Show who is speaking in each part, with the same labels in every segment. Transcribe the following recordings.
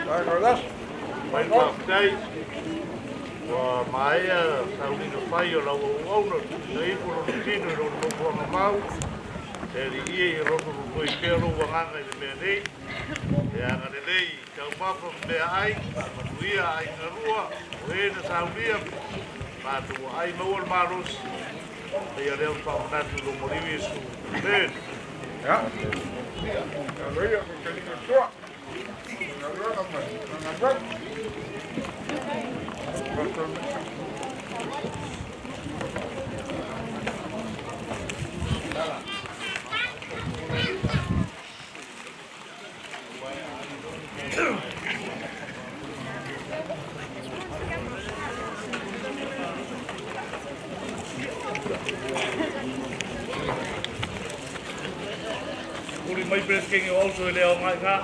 Speaker 1: Mai whakatei, wa maea, taurino whai o lau au auna, nei puro no tino i rono moku anga mau, te ri ie i rono rupo i pero wanganga i le mea nei, e anga le nei, kau mapa mea ai, matuia ai ngarua, o e na saunia, mātua ai maua le maros, e a leo whamanatu lo moriwi e su, ben.
Speaker 2: Ja, reia ko ke ni toa. Na rona mai, na rona.
Speaker 1: Uri mai preskengi o auto e leo ngai ka.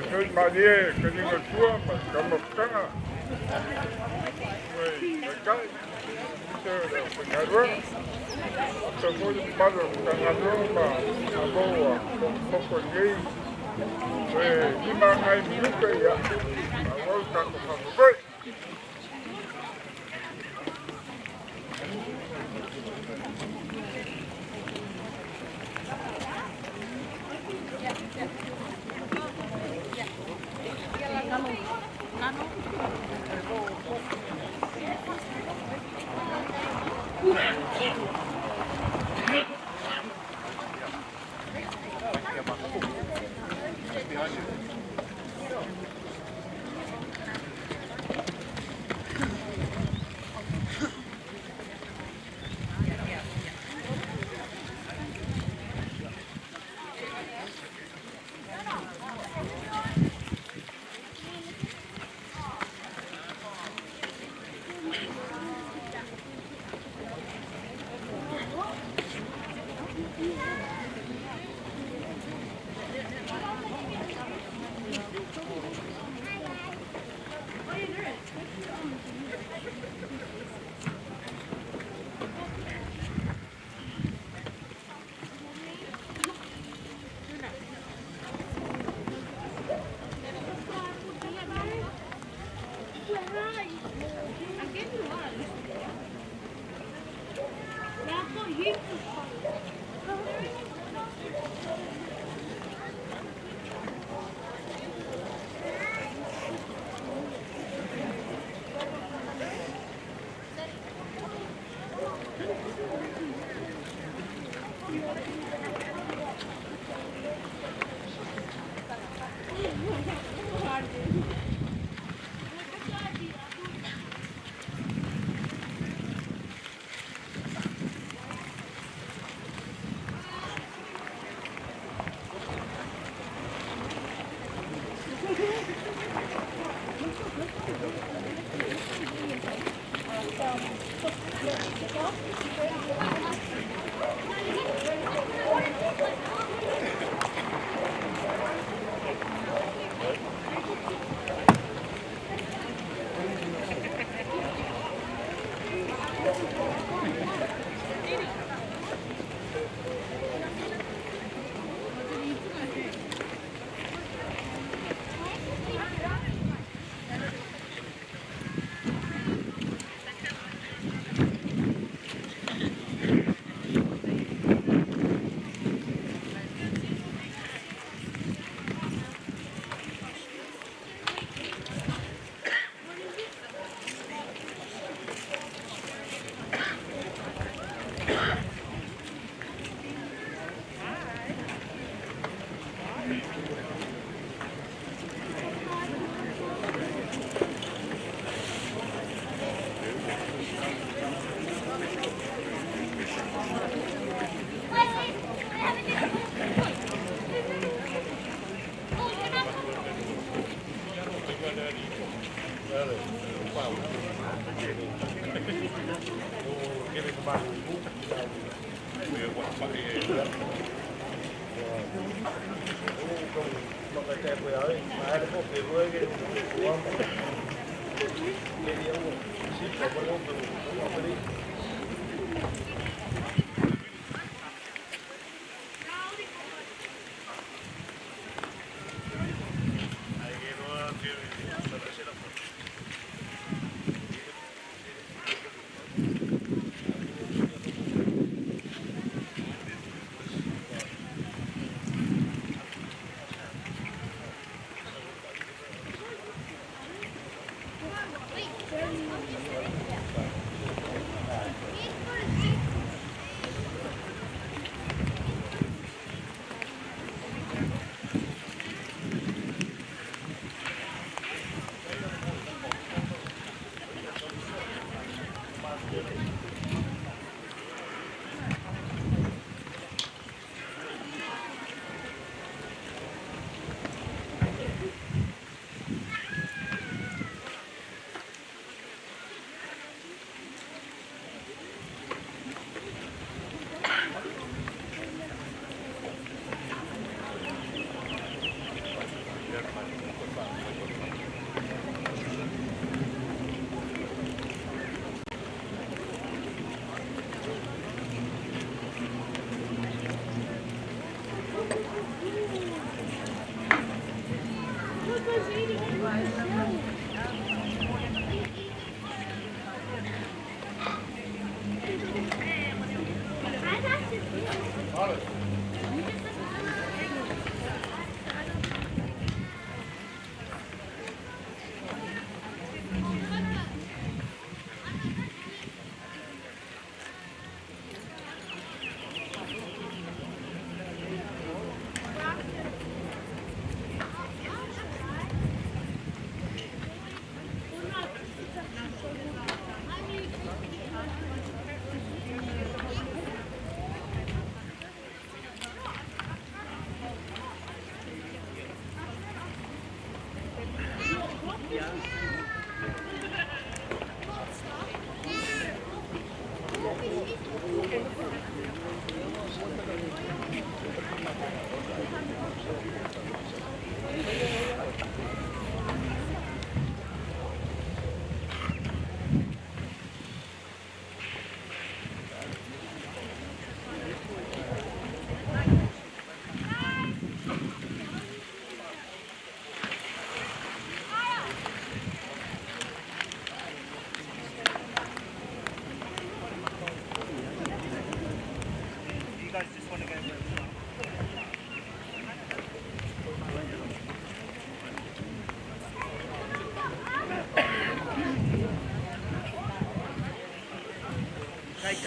Speaker 2: Soy María, que digo tú, mas como está. Güey, me cae. Se muy malo, Canadoma, a boa, un poco gay. Ima hay minuto ya. A vuelta como fue.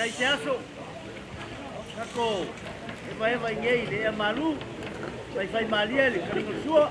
Speaker 3: Kai te aso, kako, e vai vai ngei le a malu, vai malia le karingo sua.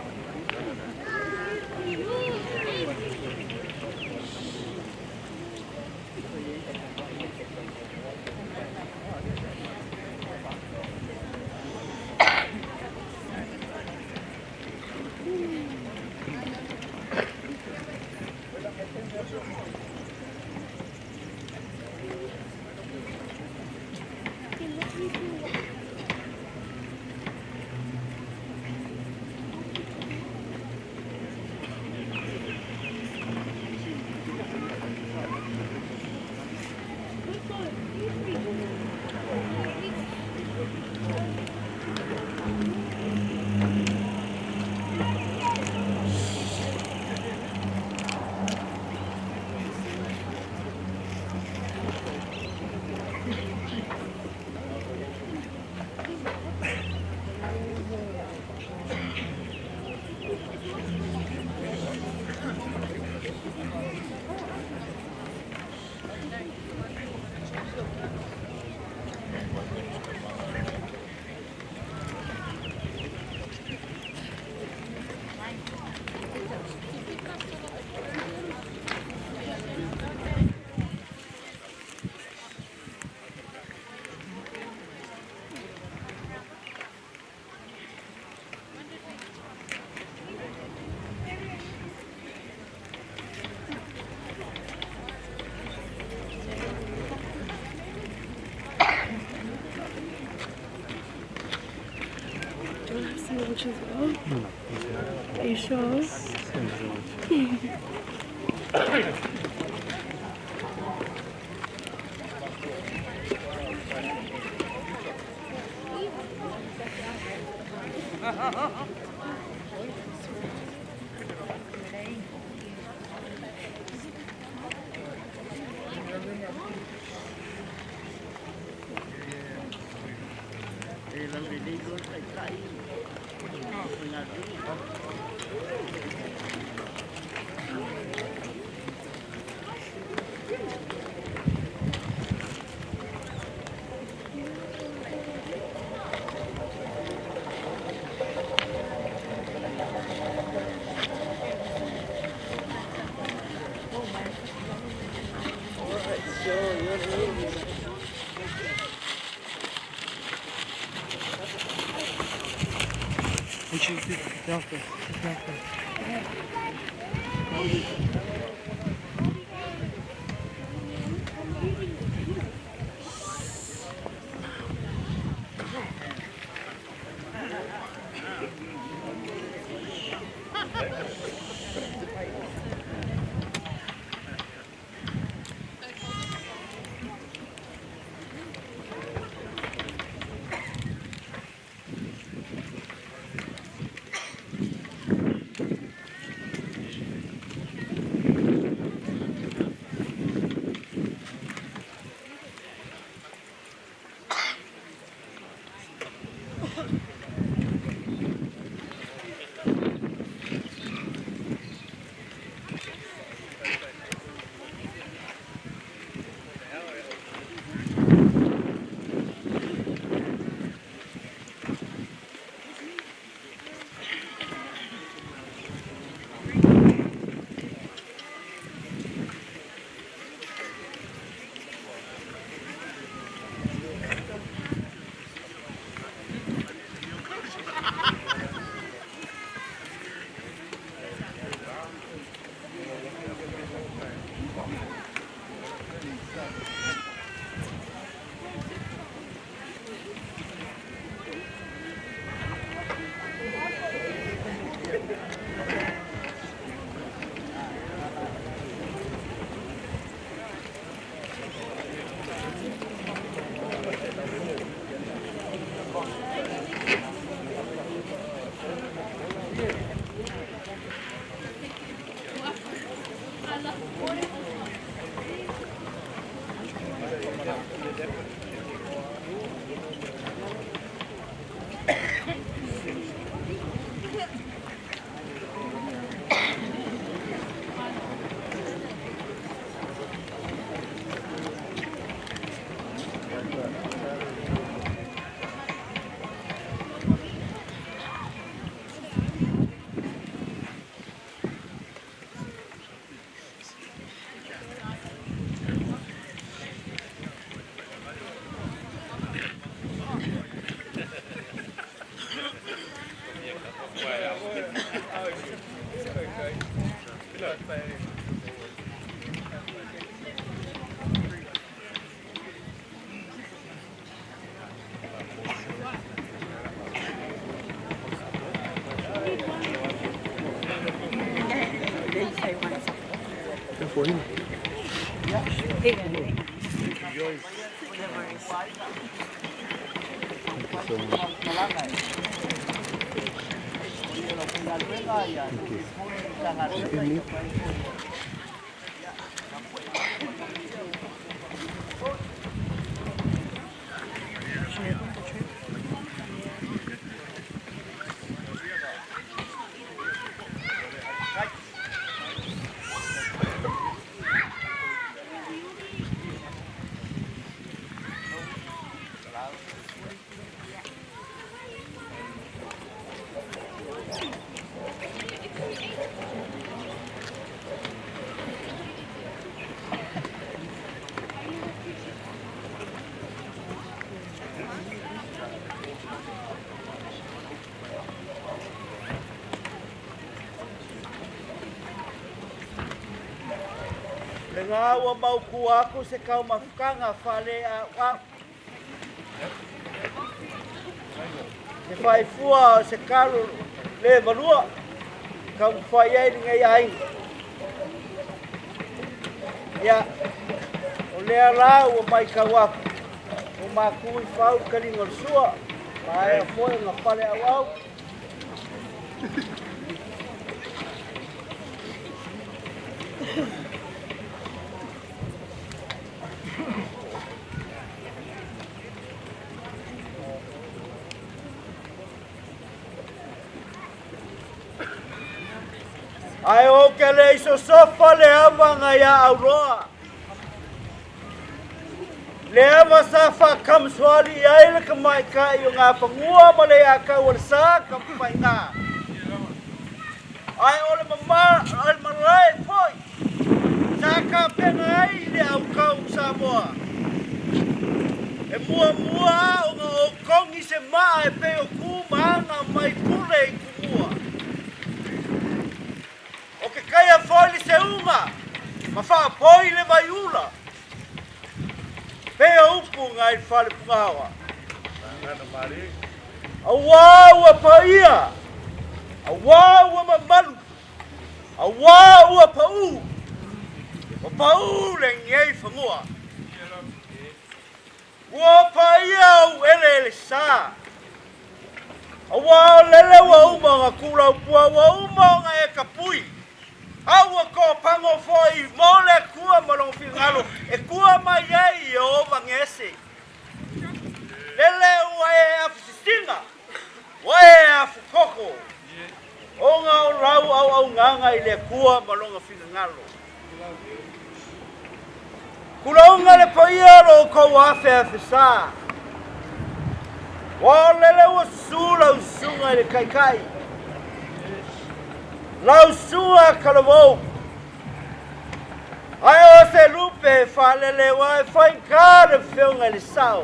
Speaker 4: watch as well. Are you sure?
Speaker 5: For him.
Speaker 3: Ngā ua mauku aku se kau mawhukanga whale a Se fai fua se kalu le valua. Kau fai ai ngai ai. Ya. O lea la o mai kawa. O maku I fau kalinga sua. Ai foi na pale au. Ai o ke le iso sofa le ama ngai au roa. Le ama sa fa kam swali ai le kamai kai o ngā pangua ma le a kau o le sa kam pai ngā. Ai o le mama, o le marai foi. Sa ka penga ai le au kau sa moa. E mua o ngā o kongi se maa e pe o ku maanga mai pule I kumua. O ke kaya foi le se unga, ma wha poi le mai ula. Pea upu ngai whale pungawa. A wāua pa ia. A wāua ma malu. A wāua pa u. O pa u le ngei whangua. Ua pa ia au ele sā. A wāua lele wa uma ngā kura upua wa uma ngā e kapui. Aua ko pango foi mole kua malong fingalo e kua mai ai o vangese lele wae afistinga wae afukoko o nga o rau au nganga I le kua malong fingalo kulonga le paiaro ko afe afisa wa lele wa sula usunga le kai Lau sua kalavou. Ai o se lupe falele wai fai kare whiunga le sao.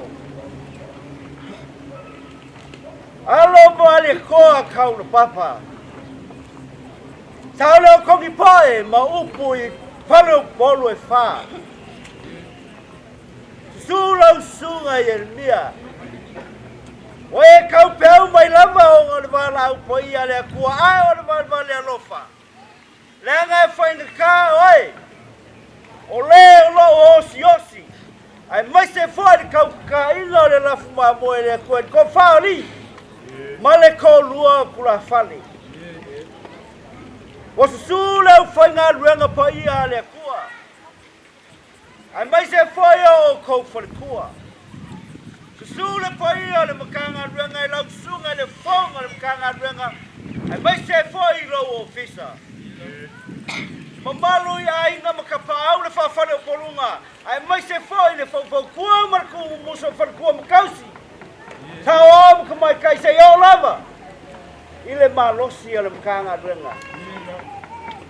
Speaker 3: Alo bali koa kau na papa. Tau leo kongi pae ma upu I palo bolu e wha. Sulau sunga Yeremia. Oe kau peu mai lava o ngā le wala au po ia lea kua ai o le wala lea lofa. Lea ngai whaina kā oe. O lea lo osi osi. Ai mai se whaini kau ka ina o le lafu maa moe lea kua. Ko whao li. Ma le ko lua kula whani. O susu leo whainga ruenga po ia lea kua. Ai mai se whaia o kou whani kua. Sule paia le makanga ruenga I lau sunga le fonga le makanga ruenga ai mai se foi lo ofisa mamalu I inga makapau le whawhane o polunga ai mai se foi le whawhau marku muso whanakua makausi tau au kamai kai se o lava I le malosi le makanga ruenga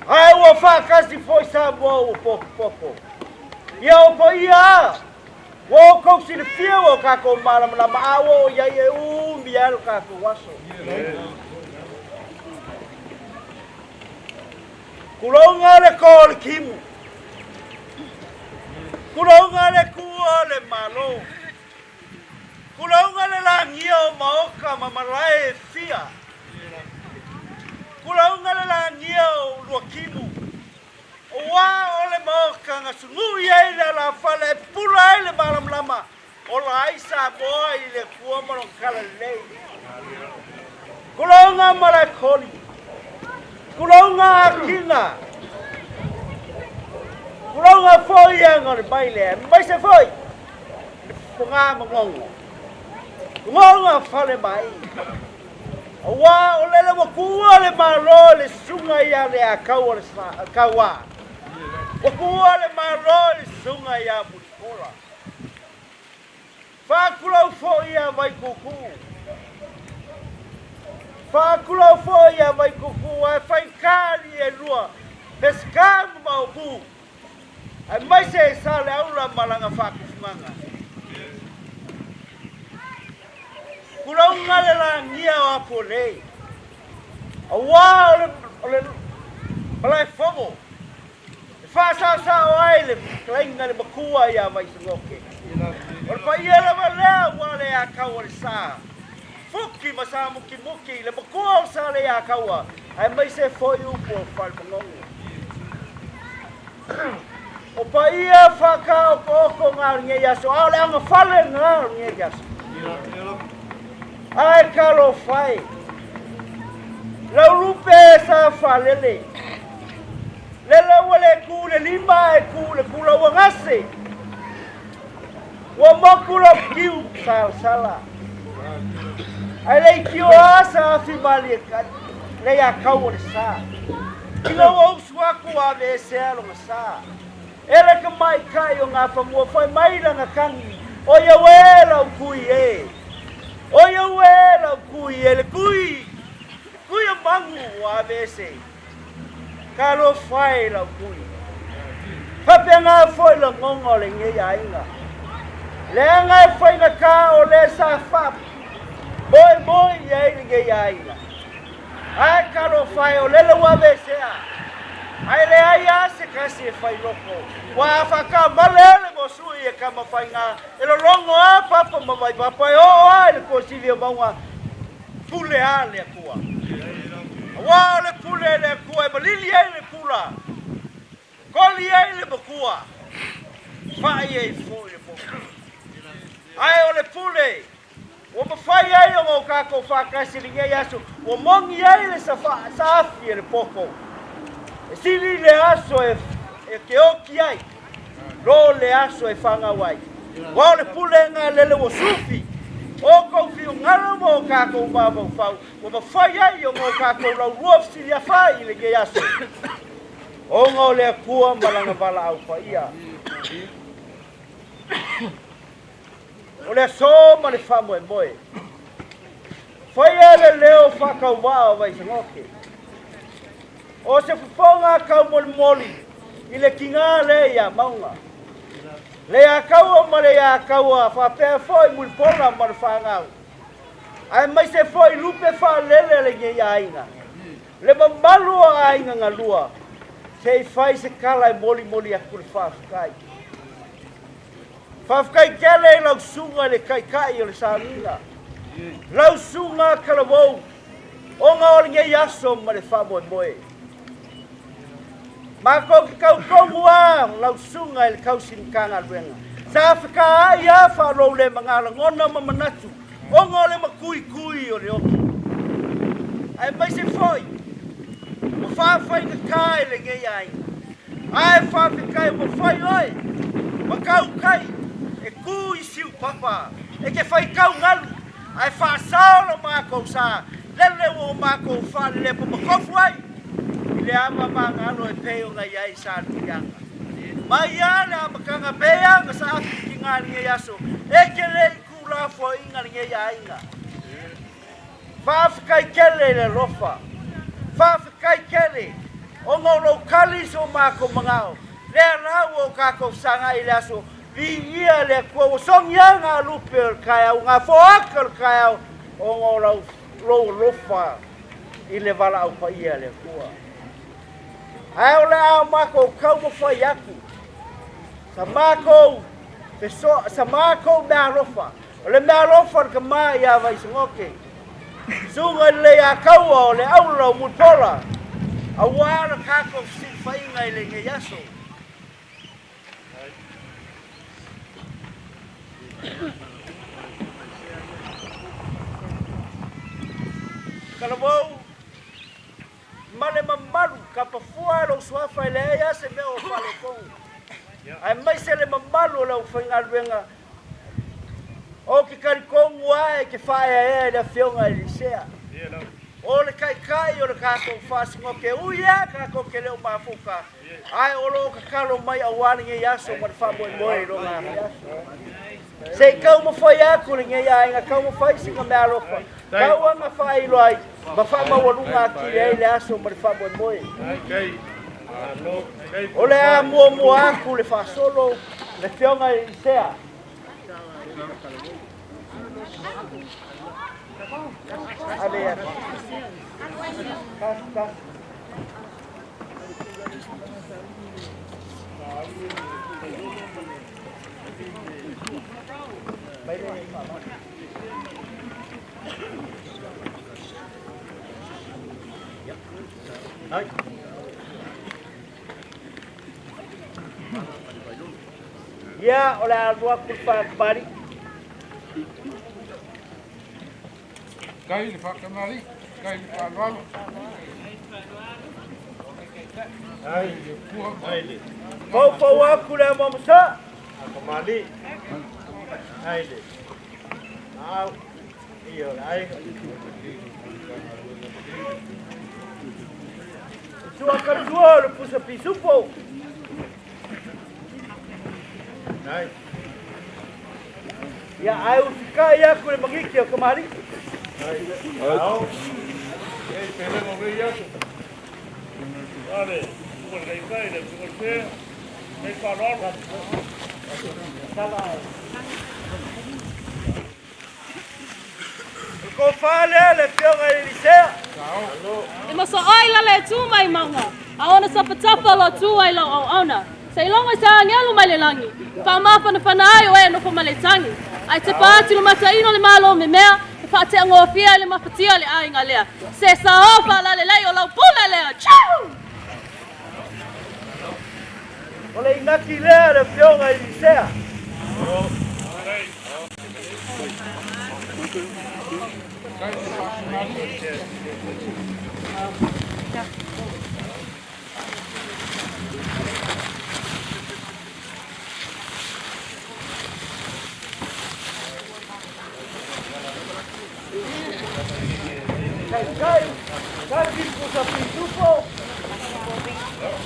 Speaker 3: ai ua whakasi foi sa mo o poko ia o paia Wo kousi le fia o kako malama la maawo ya ye mialo kako waso. Kulonga le ko le kimu. Kulonga le kua le malo. Kulonga le langia o maoka mamarae fia. Kulonga le langia o luakimu. Wa ole moka nga sungu ia ile la fale pula ile malam lama ola isa boy ile kuo mo kala lei kulonga mara koli kulonga kinga kulonga foi ngor baile mai se foi punga mongongo ngonga fale mai wa ole le mo kuo le malo le sunga ia le akawa kawa Wakua le maroi sunga ya Mulipola. Whakulau fo ia vai kuku. Whakulau fo ia vai kuku. Ai whaikari e lua. Peskamu maupu. Ai mai se sale aula malanga whakufunganga. Kulaunga le la ngia o apolei. Awa ole malai fogo. Fasa sa oile, klainga le makua ia Vaisagote. Ol pa ia la wala wale a kau sa. fuki masa muki le makua sa le a kaua ai mai se foi upo fal mongongo o pa ia whaka o ngā ringe yaso au le anga whale ngā ringe yaso ai karo whai lau rupe sa whalele le lau le ku le lima e ku le kula wangase wa makula kiu sala ai le kiu asa fi mali le ya kau le sa kilo o suaku a ve se alo sa ele ka mai kai o ngā whamua whai mai langa kangi o ia wela o kui e o ia wela o kui e le kui a mangu o a ve se ka lo whai la o kui whape ngā whai la ngongo le nge ia inga le ngai whai na ka o le sa whap moi ia i nge ia inga ai ka lo whai o lele wa ve se a ai le ai se kasi e fai loko wa whaka malele mo sui e kama whai ngā e lo longo a papa mawai papa e o ai le ko sivi o maunga pule a le kua wa le pule le kua e malili ai le pula koli ai le makua whai e fo le poka ai o le pule o mawhai ai o ngau kako whakasi li ngai asu o mongi ai le sa afi e le poko e sili le aso e ke oki ai lo le aso e whanga wai wao le pule ngā lele o sufi o kou whiu ngara mo o kākou māwau whau o mawhai ai o ngau kākou lau ruaf sili a whai le ke aso o ngau le kua malanga wala au whaia o le aso ma le whamoe moe whaia le leo whakau wao Vaisagote o se fufonga kau moli i le kinga le ia maunga le a kau o ma le a kau a whapea foi Mulipola ma le whangau ai mai se foi lupe wha lele le nge ia inga le mamalu a inga ngā lua se i whai se kala e moli a kule whawhkai kele i lau sunga le kai o le sāminga lau sunga kalavou o ngā o le nge iaso ma le whamoe ma ko kau konua lau sunga le kau sinkanga luenga sa fika ia fa lo le mangala ngona mamanatu o ngole makui o le oki ai mai se foi o fa fai ka kai le nge ai ai fa fika o fai oi ma kau kai e kui siu papa e ke fai kau ngalu ai fa sao ma ko sa le o ma ko fa le po ko fai le ama mangalo e peo ngai ai sa tuianga mai ana makanga pea nga sa kinga ni yaso e kele kula fo inga ni ya inga fa kai kele le rofa fa kai kele o ngolo kali so mako mangao le rawo ka ko sanga ile aso ia le ko songia nga lupe kai nga fo akal kai o ngolo lo rofa ile vala au pa ia le kua ai ole a mako kau mo foi aku sa mako sa mako marofa ole marofa ka mai a Vaisagote sunga le a kau ole au lo Mulipola a wala ka ko si fai ngai le nge yaso kalabou male mamalu ka pafua lo suafa le ya se me o fale kon ai mai se le mamalu lo fenga luenga o ki kari kon wa ke faia e le fionga lisea o le kai o le ka ko fasi ngo ke uia ka ko ke le o mafuka ai o lo ka kalo mai awani nge yaso ma fa moi lo nga sei kau mo foi aku nge ya nga kau mo fai singa me alofa kau nga fai lo ai ma fa ma walunga ki le aso ma fa moi ole a mo aku le fa solo le fionga sea ale ya kas Bye. Hai. Ya, oleh alua kulpa kembali.
Speaker 2: Kai le whakamari, kai le whaalwalo.
Speaker 1: Hai, hai le.
Speaker 3: Pau aku le mamsa.
Speaker 1: Ako mali. Hai le. Au. Iyo, hai.
Speaker 3: Sua kadua le pusa pisupo.
Speaker 1: Hai.
Speaker 3: Ya, ayo fikai aku le mangiki kemari.
Speaker 1: Hai. Au. Ei, pele mo ve ya. Vale. Por aí vai, né? Por você. Vem farol.
Speaker 3: Ko fale le fionga le lisea.
Speaker 6: E masa ai la le tu mai manga. Aona sa patapa la tu ai la ona. Sei longa sa ngelu mai le langi. Fa ma fa na ai o e no fa male tangi. Ai te pati lo mata ino le malo me mea. Fa te ngofia le mafatia le ai ngalea. Se sa ofa la le o la pula le. Ciao.
Speaker 3: Ole inaki le le fionga le lisea.
Speaker 2: Kai le whakamari.
Speaker 3: Kaki pusa pisupo.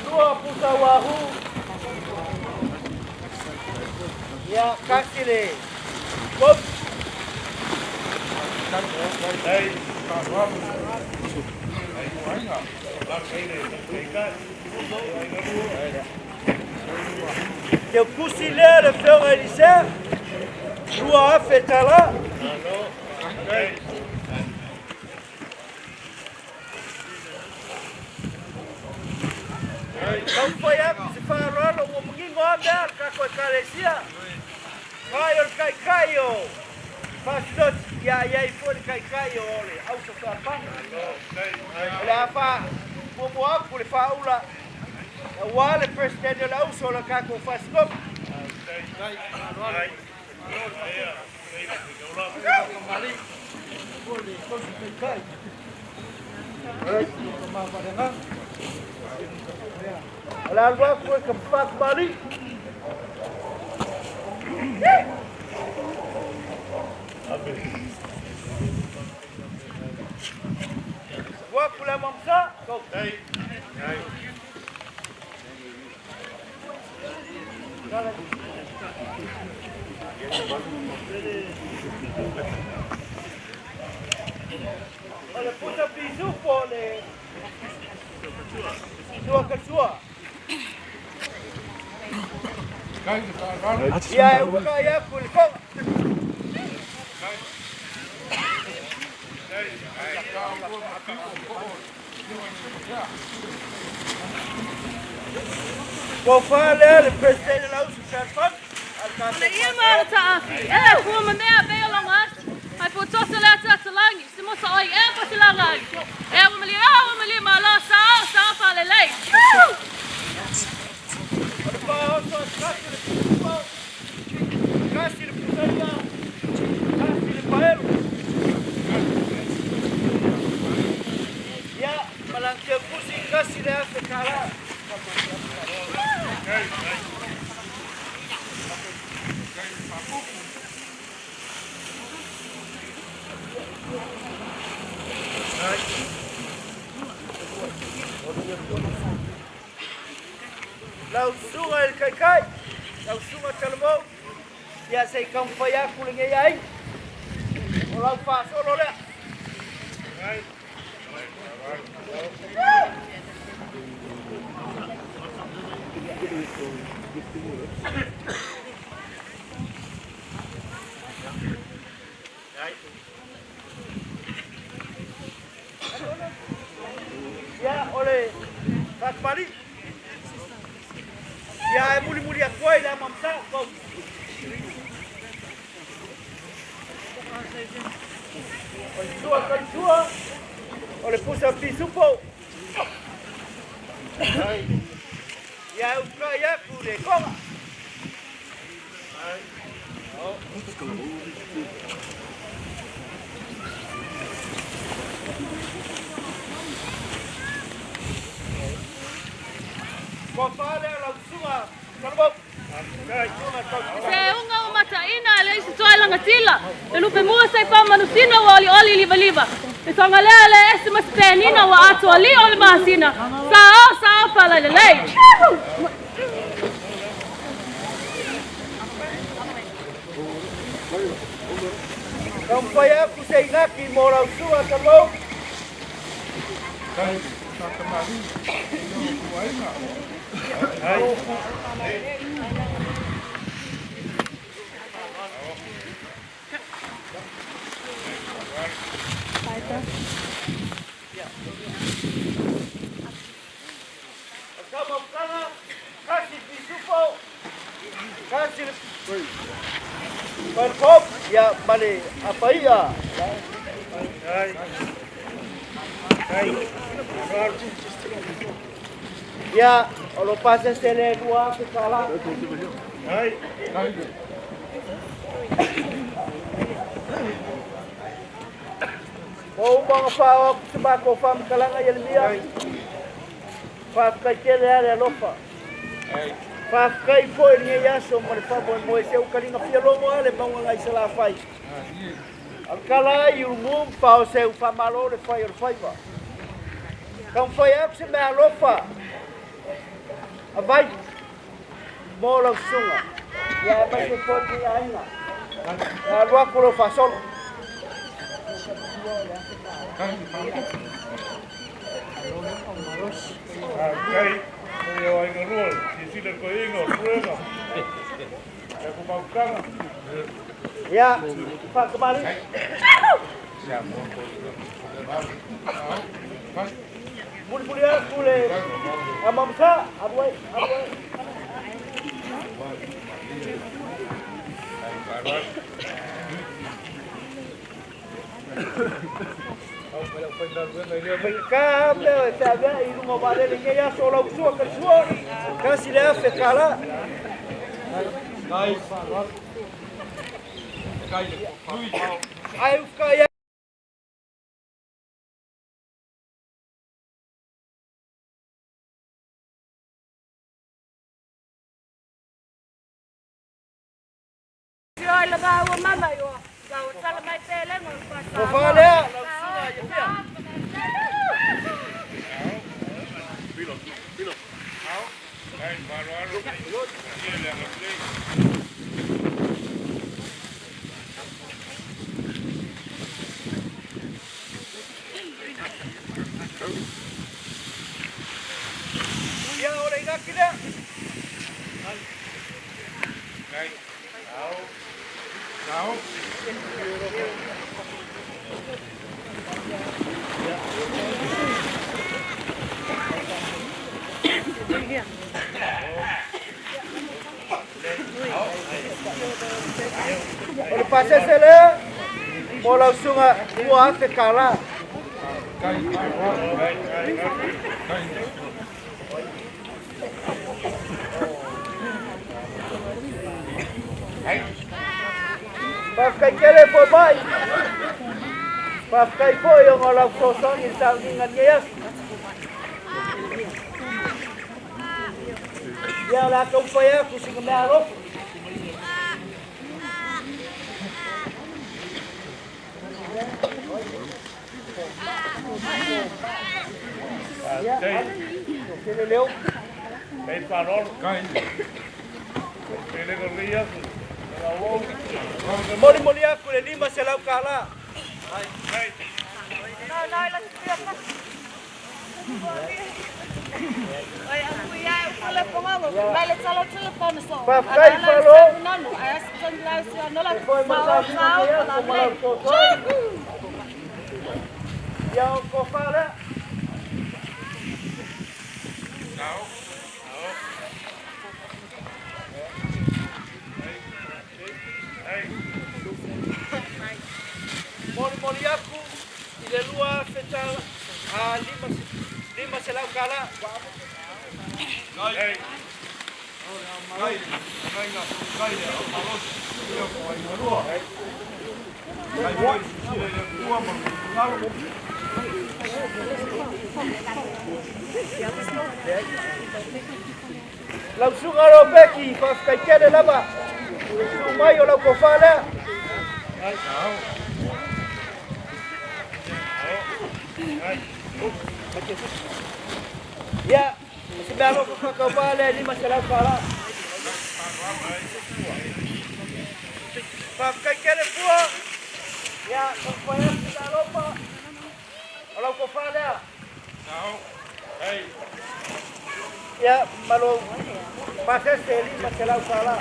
Speaker 3: Dua pusa wahu. Ya, kaki le. Kop.
Speaker 1: Hai.
Speaker 3: Teu cusileiro feu a licer. Dua afeta lá.
Speaker 1: Hai.
Speaker 3: Kau foi aku se farolo o mengingo andar kako carecia. Vai o kai o. Pastor ya i foi kai o ole. Au so fa. La fa mo aku le faula. Wale presidente la uso la kako fascop.
Speaker 1: Hai.
Speaker 3: Olha agora foi que faz bali. Vou pular mamsa.
Speaker 1: Hai. Hai.
Speaker 3: Olha puta pisu pole. Sua kasua.
Speaker 2: Kai le whaalwalo.
Speaker 3: Ya eu kaya kulikong. Vou falar o presidente lá o Sarfan.
Speaker 6: Na ia mara ta afi. Ela ko ma mea be longa. Ai po tosa la ta talangi. Se mo sa ai e pa sila ngai. E wa mali mala sa fa le lei.
Speaker 3: Casi de putaria. Casi de paelo. Ya, malangke pusi casi de hace cara. Lau sunga el kai. Lau sunga talmo. Ya sei kampaya kulinge ai. Olau fa solo le. Ya oleh tak balik. Ya muli aku dah mamsa kau. Oleh pusa pisupo. Ia uka ia kule konga. Ko pale la sunga. Kalbo.
Speaker 6: Se unga o mataina le isi toa langa tila. E lupe mua sai pa manusina wa oli liva liva. E tonga lea le esi maspenina wa ato ali oli mahasina. Sao pala le lei.
Speaker 3: Kampai aku sa ingaki mo raw suwa kalbo. Kasih bisupo. Kasih Perkop ya balik apa iya? Ya, kalau pas sele dua kepala. Mau bang apa sebab kau faham kalangan yang dia. Pakai kele lopa. Pakai foi ni ya so mo pa bo mo se o kalinga fielo mo ale ba nga isa la fai. Al kala yu mum pa se o fa malo le fai o faiva. Kan foi up se me alofa. Avai mo la sunga. Ya ba se foi ni ainga. Ya lo ko lo fa solo.
Speaker 1: Okay. Yo ay ngerual, sisi dan kau ingat, ruang. Aku mau kang.
Speaker 3: Ya, Pak kembali. Muli aku le. Amam sa, abuai. Kam le taga ilu mo bale le ya solo usua ka suo kasi le fe kala ai kaya
Speaker 6: Yo la ba wa mama yo. La sala mai pele no pasa.
Speaker 3: ko vale la usua ya pia ya ora ingaki dia. Oleh pasal saya, mau langsung buat kekala. Pakai kele pobai, pakai po yang orang sosok insang dengan gayas. Ya lah kau payah kusi kemarok. Ya, kele leu.
Speaker 1: Baik parol. Kele kerja.
Speaker 3: Moli aku le 5 selau kala.
Speaker 6: No, la tira. Ay, aku ya le pongo. Dale salo telepon so.
Speaker 3: Pakai palo.
Speaker 6: No, ay son la no la.
Speaker 3: Ya kau fala. Moli aku ile lua fetal 5 selau kala. Lau sunga ro beki fa kai kele lava. Sumai o lau ko fala. Ya, sebelum ko ka fala ni masalah fala. Fa kai kele pua. Ya, ko fa kita lupa. Lau ko fala. Ya, malu pasal seli masalah fala.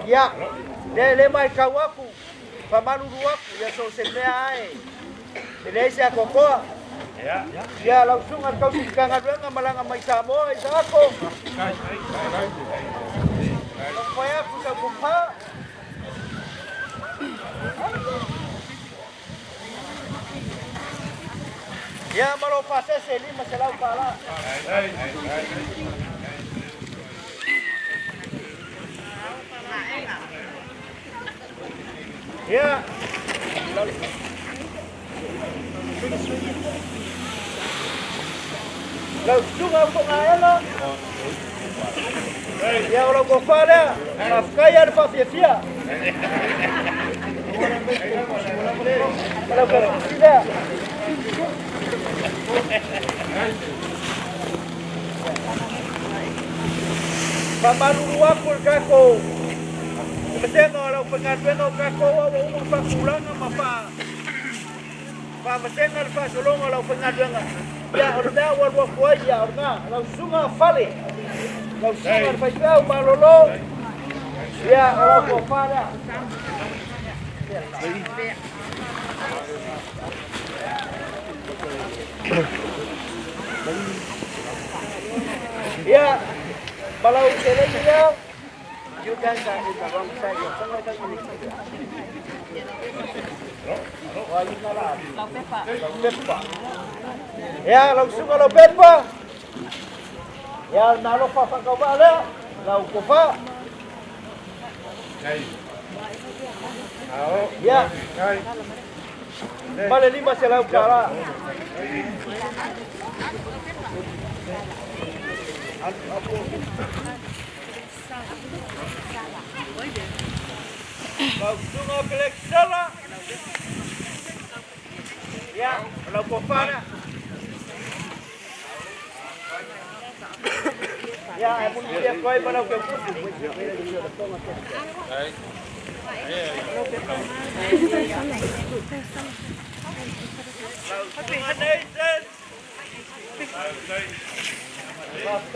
Speaker 3: Ya, le mai kawaku, pamanuru aku ya so semea ai. Ele se akokoa. Ya, langsung kau tikanga dengan malanga mai samo isa ako. Supaya aku tak kumpa. Ya, malo pasal seli masalah kala. Ya. Langsung apa ngayana? Ya orang kofada, nafkaya apa fia? Kalau tidak. Pamanuru aku kako. Matendo orang pengaduan kako umur pakulang apa? Pamatendo alfa solong orang pengaduan. Ya orda warwa kuaya orda langsung fale. Langsung alfa malolo. Ya orang kofada. Ya, kalau selesai juga kan di bawah saya, semua kan ini. Pepa. Ya, langsung kalau pepa. Ya, nalo papa kau bala, lau kopa. Ya. Balik 5 selau kala. Langsung pelek salah. Ya, kalau kopana. Ya, aku dia koi pada ke.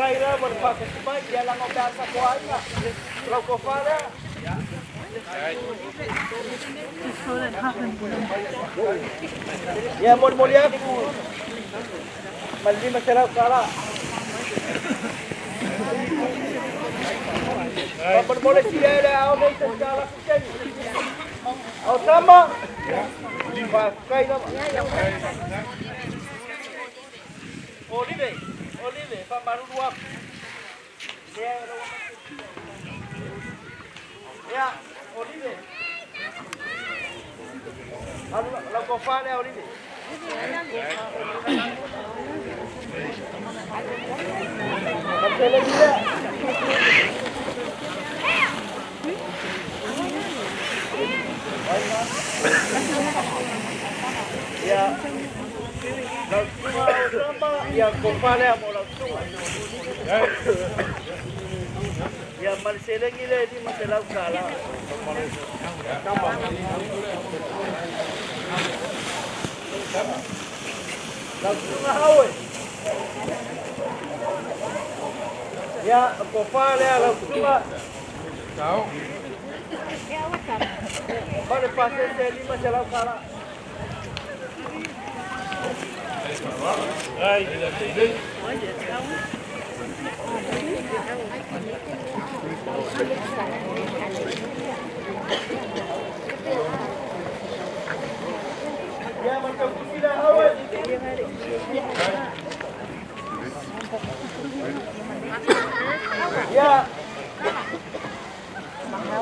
Speaker 3: Kaya berpakai sebaik dia lang ang dasa ko ay nga. Kalau ko fala. Ya mulia aku. Mali masalah kala. Bermula siya ada awal itu kala kucing. Aw sama. Pakai na. Olive, pamanuru aku. Ya, Olive. Lalu kau faham Olive? Macam lagi tak? Ya. Langsung sama yang kau faham mau langsung. Ya Marcelo ngile di masalah kala. Langsung hawe. Ya, ko pale ala sunga.
Speaker 2: Tao.
Speaker 3: Pare pase se lima se la kala.
Speaker 1: Ai,
Speaker 3: Ya, maka kusila awal. Ya.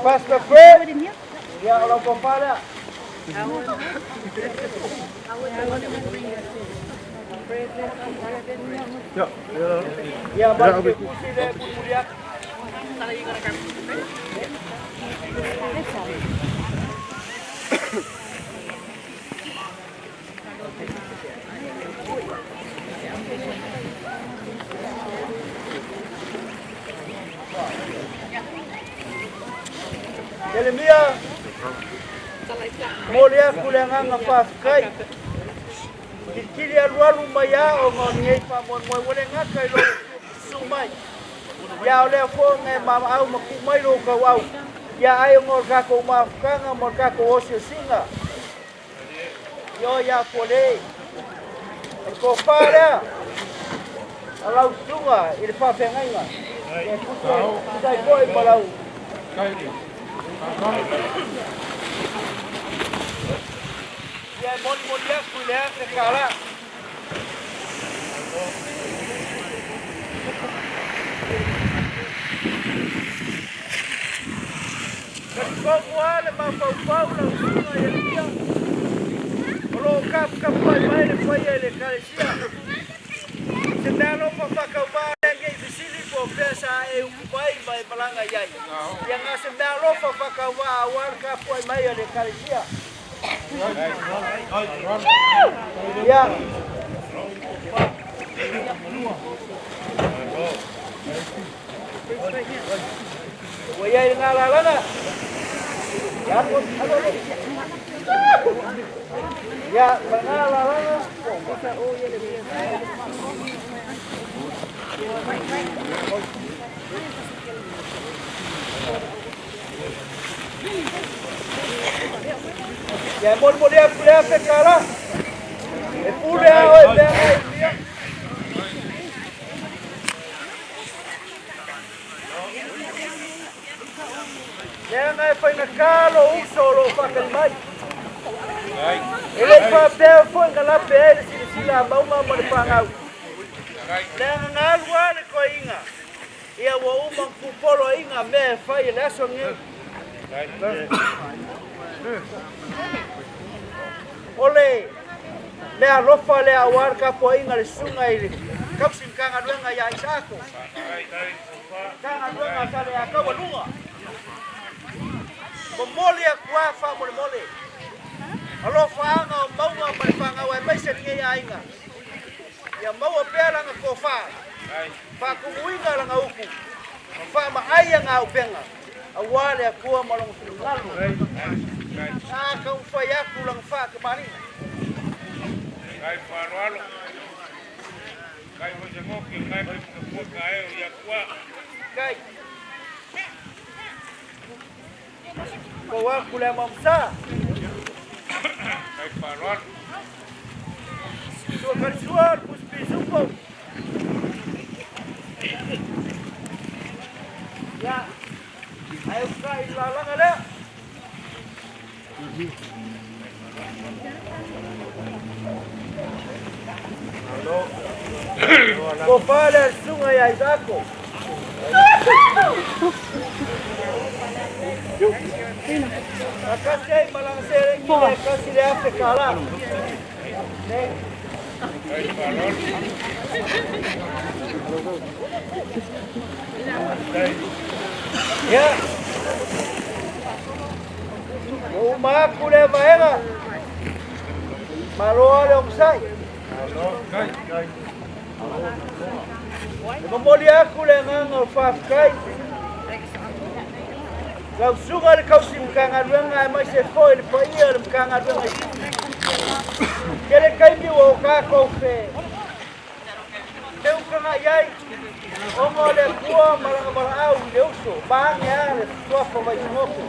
Speaker 3: Pas ke ya Allah kepada. Ya, bagi kusila kuliah. Jeremia, molia kulenga ngafafkai. Kiri alualu maya o ngoniei pa mon moi wole ngaka ilo sumai. Ya ole fo nge mama au makumai lo kawau. Ya ayo ngor kako mafkanga mor kako osio singa. Yo ya pole. Ko para. Alau sunga il fa fengainga. Ya kuto. Sai koi malau. Ya mon molia kulia ke kala. Kau wale ma pau la sunga ya dia. Ro kap pai mai le kalesia. Sedalo pa ka ba ngai bisili po pesa e upai mai malanga yai. Yang sedalo pa ka wa awal ka pai mai le kalesia. Ya. Waya ngalalana. Ya, ya, ngalalana. Oh, ya le. Ya, mon molia kulia pekala. E pule ao e dia. Ya ngai fai na kalo uso lo fakalmai. Ele fa pe fo ngala pe sila ba uma mo pangau. Le ngalwa le koinga. Ia wo uma kupolo inga me fai le so ngi. Ole le alofa le awar ka po inga le sunga ile. Kapsin kanga duenga ya isako. Kanga duenga sale akawa lunga. Mole kwa fa mole. Alo fa nga maua malfanga wa mai se nge ainga. Ya maua pela nga ko fa. Fa ku winga la nga uku. Fa ma aya nga upenga. Awale akua malong ngalu. Ka fa ya ku lang fa ke mari.
Speaker 2: Kai farwalo. Kai mo se mo ki kai mo kai ya kwa.
Speaker 3: Kai. Kowa kula mamsa.
Speaker 2: Kai farwalo.
Speaker 3: So kalsuar puspi supo. Ya. Ayo kai lalang ada. Halo. Kopala sungai ya Isako. Akasih malang sereng ni kasih dia sekala. Ya. Rumah aku leva era. Malo ada omsai. Memoli aku lengang alfafkai. Kau sungai kau simkangan lengai masih foil foil simkangan lengai. Kele kai mi woka kau fe. Teu kena yai. Ongo le kua mara au le uso. Bange a le tuafa Vaisagote.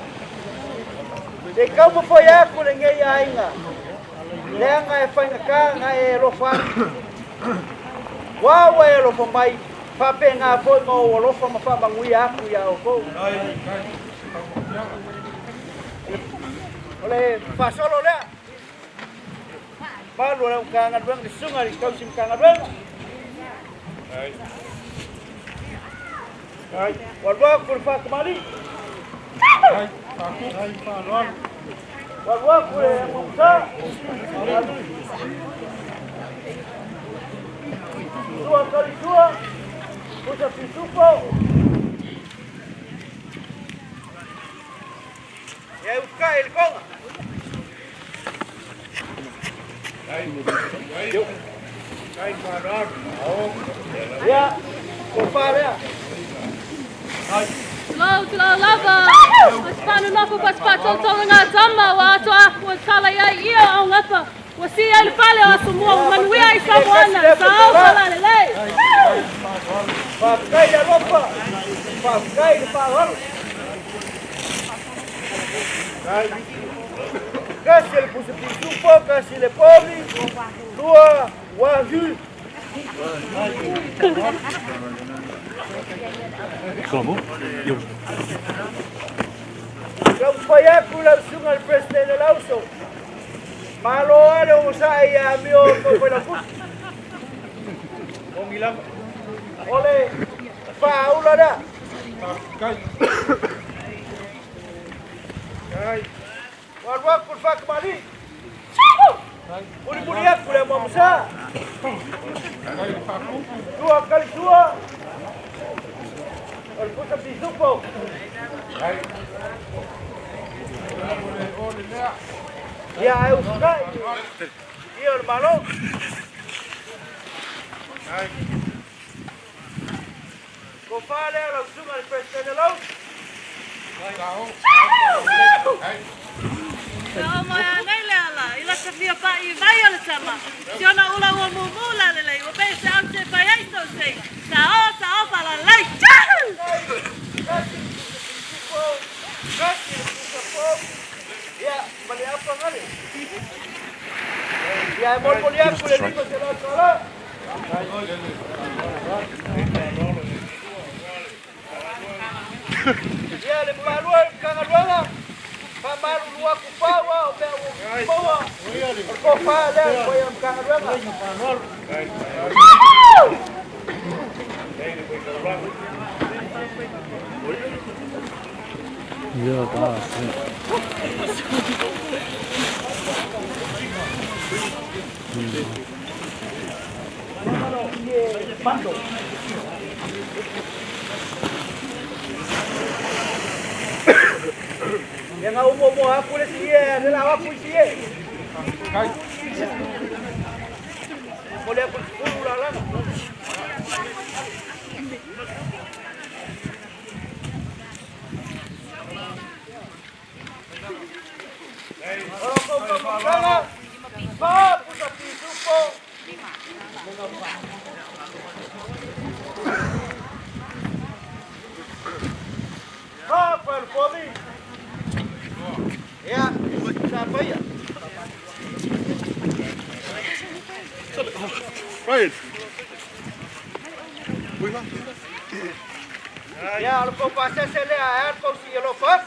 Speaker 3: Le kau foi aku le ngei ainga. Le anga e whainaka nga e rofa. Wawa e rofa mai. Pape ngā foi ngā o rofa ma whamangui aku ia o kou. Ole whasolo lea. Malu le ukanga duang di sunga di kau sim kanga duang. Walwa kur fa kemari. Walwa kur mumsa. Dua kali dua. Pusa pisupo. Ya uska el konga. Ya, compare.
Speaker 6: Tula lava. Mas panu nopo pas patonga ngā tama wa ato aku kala ia au ngapa. Wasi ele pale o asumua manuia i samoana. Sao kala lele.
Speaker 3: Pakai da ropa. Pakai da pahal. Casi ele puso pisupo, casi ele pobre. Tua waju.
Speaker 5: ¿Cómo? Yo.
Speaker 3: Kau payaku lang sungal presidente del auso. Malo ano mo sa iya mio ko pala pus. Kung ilang ole paula da. Kai. Warwak pun fak mali. Muli aku le mo sa. Dua kali dua. El puso pisupo. Ya, eu sei. E o hermano? Compadre, lo suma el presidente de los.
Speaker 6: Sao mai nei leala, ila se fia pa I vai ala tama. Siona ula ua mumula lele, ua pe se ante pai aito sei. Sao pala lei.
Speaker 3: Ya, balik apa kali? Ya, mau balik aku le digo se la sala. Ya, le palu kanga luala. Pamaru lua kupawa, o pe o kupawa. Ko pa le ko yam kanga luala.
Speaker 5: Ya está.
Speaker 3: Mando. Yang umum aku le sie, de la aku sie. Boleh aku pula lah. Ya, siapa ya?
Speaker 1: Right.
Speaker 3: Ya, kalau kau pasal saya lihat kau si yellow first.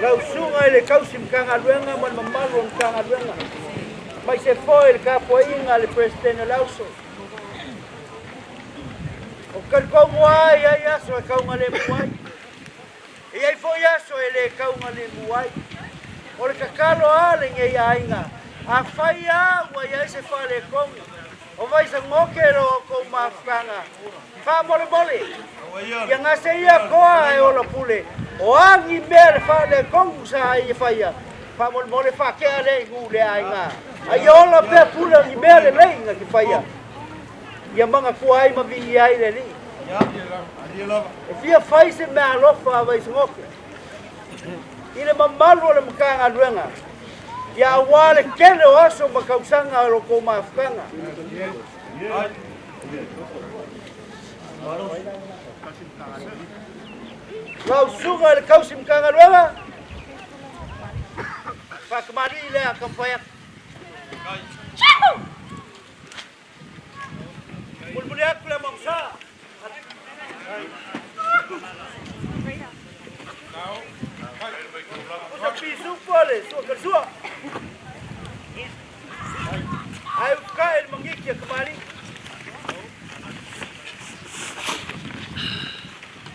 Speaker 3: Lau sungai le kau sim kanga luenga man mamalon kanga luenga. Mai se foi el capoinga le presidente lauso. O kan kau muai ai aso e kau ngale muai. E ai foi aso ele kau ngale muai. O le kakalo ale nge ainga. A fai a wa ia se fale kong. O Vaisagote ro ko mafanga. Fa mole mole. Yang ase ia koa e ola pule. O angi mer fale kong sa ia faia. Fa mole mole fa ke ale ngule ainga. Ai ola pe pule ngi mer le nga ki faia. Ia manga kuai ma vi ai le ni. E fia fai se mea alofa Vaisagote. Ile mamalu o le makanga luenga. Ia wale kele o aso makausanga o loko maafukanga. Lau sunga le kausi makanga luenga. Whakamari le a kampaya. Mulmuli aku le mamsa. Usa pisu pole, sua kersua. Ai ukai mangiki kemari.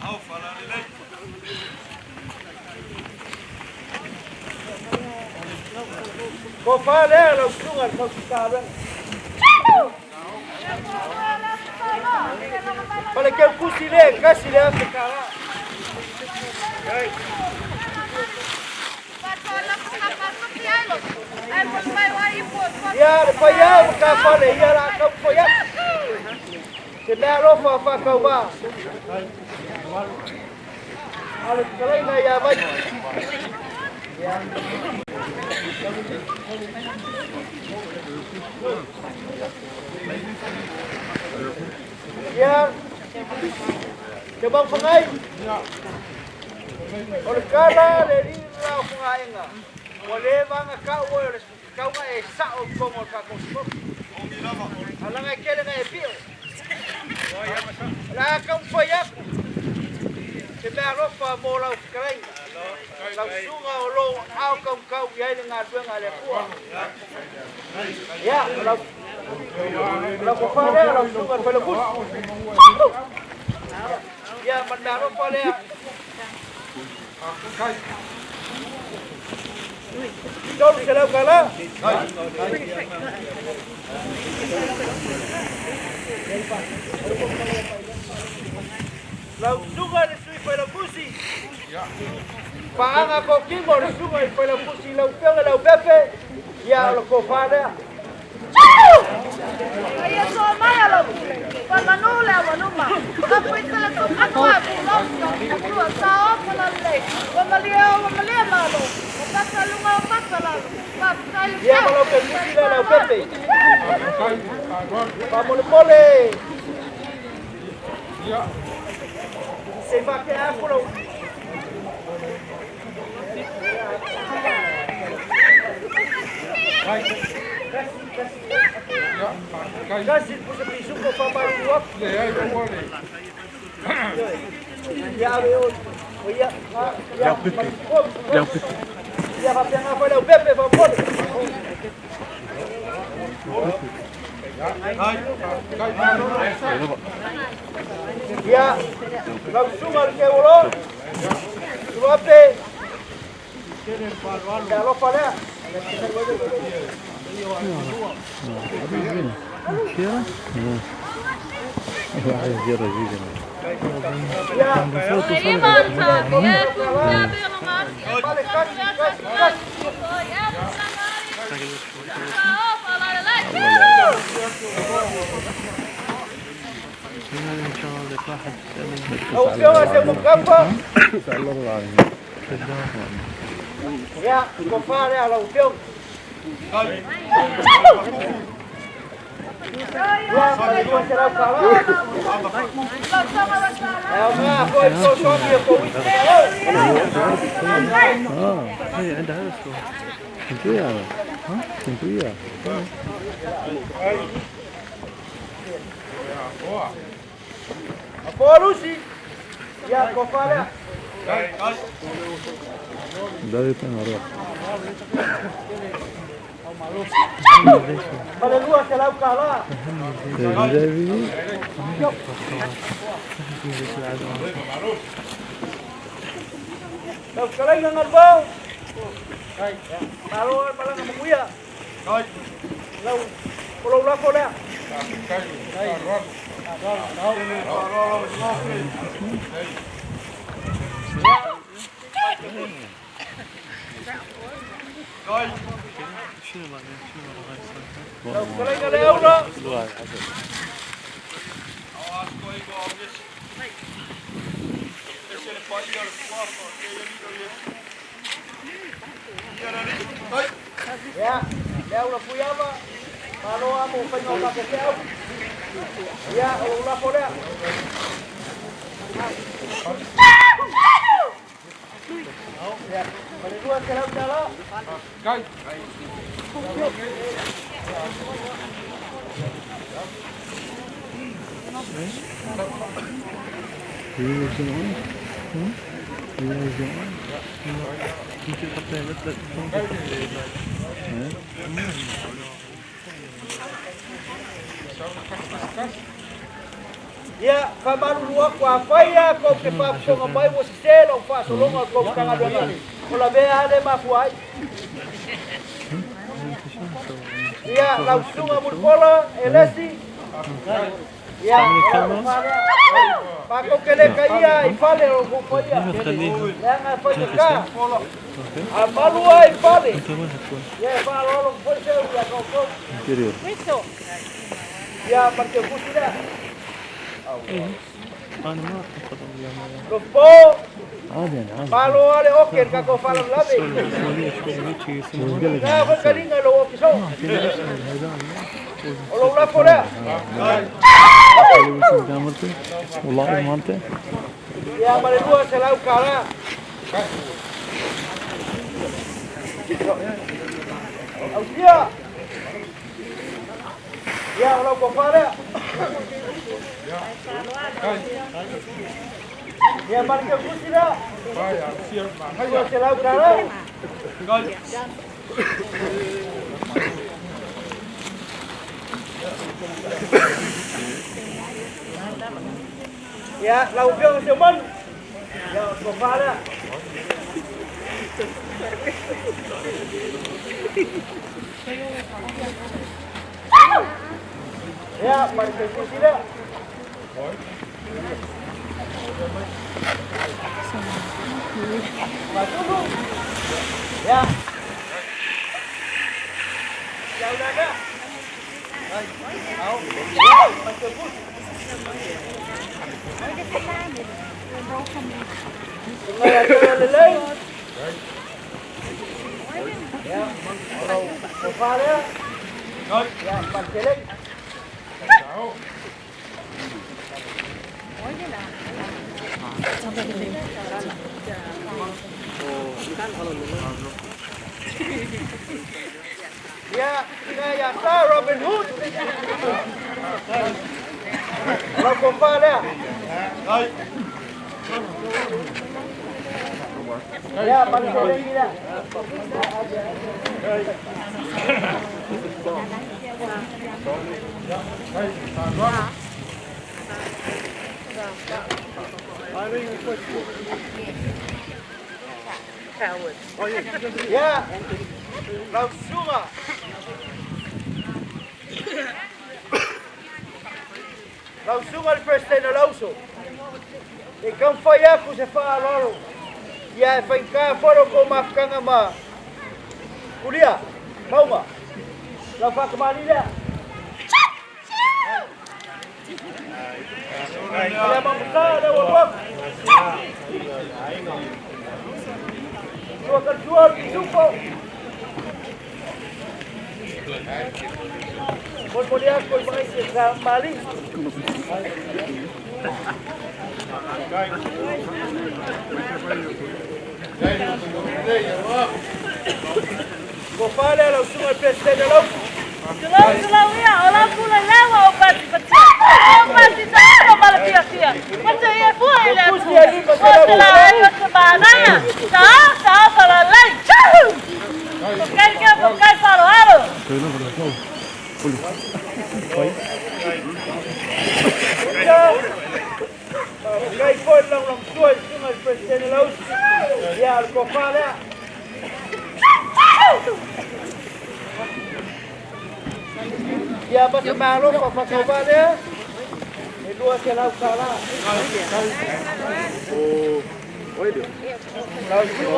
Speaker 3: Au fala le. Ko fale la sunga ko kaben. Para que pusi le, casi le hace cagar. Ya, payah bukan fale, ya lah kau payah. Kena rofa apa kau bah? Alat kalau ini ya baik. Ya, coba pengai. Oleh kala dari lau pengai enggak. Boleh bang kau boleh kau nggak esak kau mau kau sebut. Alang nggak kele nggak epil. Lah kau payah. Sebenarnya apa mau lau kering. Lau sunga lau au kau ya dengan dua nggak kuah. Ya, lau kepala lau sunga pelebus. Ya, mendarat pale. Jom selau kala. Lau sunga le sui pelebusi. Paanga ko kingo le sunga pelebusi lau pele lau pepe. Ya, lau kepala.
Speaker 7: Ay, eso maya lo. Cuando no le manuma. La puita le toca a tu sao para le. Cuando le malo. Pasa lunga pasa la.
Speaker 3: Ya, kalau pemusi lau pepe. Vamos pole. Se va que apro. Kasih pusa pisuk ko pamaruak. Ya veo. Oya, ya. Ya va bien a falar o Pepe, vamos. Ya. Langsung ke bolo. Suape. Kalau pada ya, compare alla Upion. Ya, para que será o cavalo. É uma coisa que eu só com isso.
Speaker 5: هي عندها هذا الصوت تنتويا ها تنتويا
Speaker 3: Apo Lucy. Ya, compare.
Speaker 5: ده يكون أروح
Speaker 3: Para lua será o cavalo. Não, cara, não é bom. Parou, parou, não muia. Não, pulou lá, pulou lá. Kalau Ya, leo la puyama. Malo amo penyo ka keo. Ya, ulah boleh. Ya, boleh dua selam jalan.
Speaker 2: Kai.
Speaker 3: Ya, kaman luak kwa faya ko ke pa so ngamai wo selo fa so longa ko kanga dona. Ola be ade ma fuai. Ya, langsung Mulipola elesi. Ya, Paco que le caía y fale o compoía. Ya me fue acá. A malua y fale. Ya falo lo fue ser ya con.
Speaker 5: Interior.
Speaker 3: Ya porque justicia. Los po. Falo ale oker ka ko falo labe. Ya fue caringa lo que son. O lo la fora.
Speaker 5: والله ما انت
Speaker 3: Ya malua se la cara. Ausia. Ya lo ko fara. Ya marca justicia.
Speaker 2: Vaya, cierto.
Speaker 3: Malua se la cara. Ya, lau biang semen. Ya, kepala. Ya, pakai tidak. Masuk dulu. Ya. Ya udah ada. Tahu. Pakai bus. Ya, kalau kepala, ya pancelek. Ya, ya sah Robin Hood. Kalau kepala. Ya, pancelek tidak. Ya, langsung ah. Langsung al presidente Lauso. E kan faya ku se fa loro. Ya fa ka foro ko mafkan ama. Kuliah. Mau ma? La fa kemana dia? Ada mang besar ada wabak. Dua kerjual cukup. Kemudian kau main kembali. Kau pada langsung presiden langsung.
Speaker 7: Kalau ya, orang pula lewat obat kecil. Obat itu apa malah sia-sia. Macam ya buat lah. Masalah kemana ya? Sah kalau lain. Bukan paru-paru.
Speaker 3: Kay pon lang tuwal sungal presidente langsung. Ya, kau pada. Ya, basta malo papasaba niya. May dua siya sala.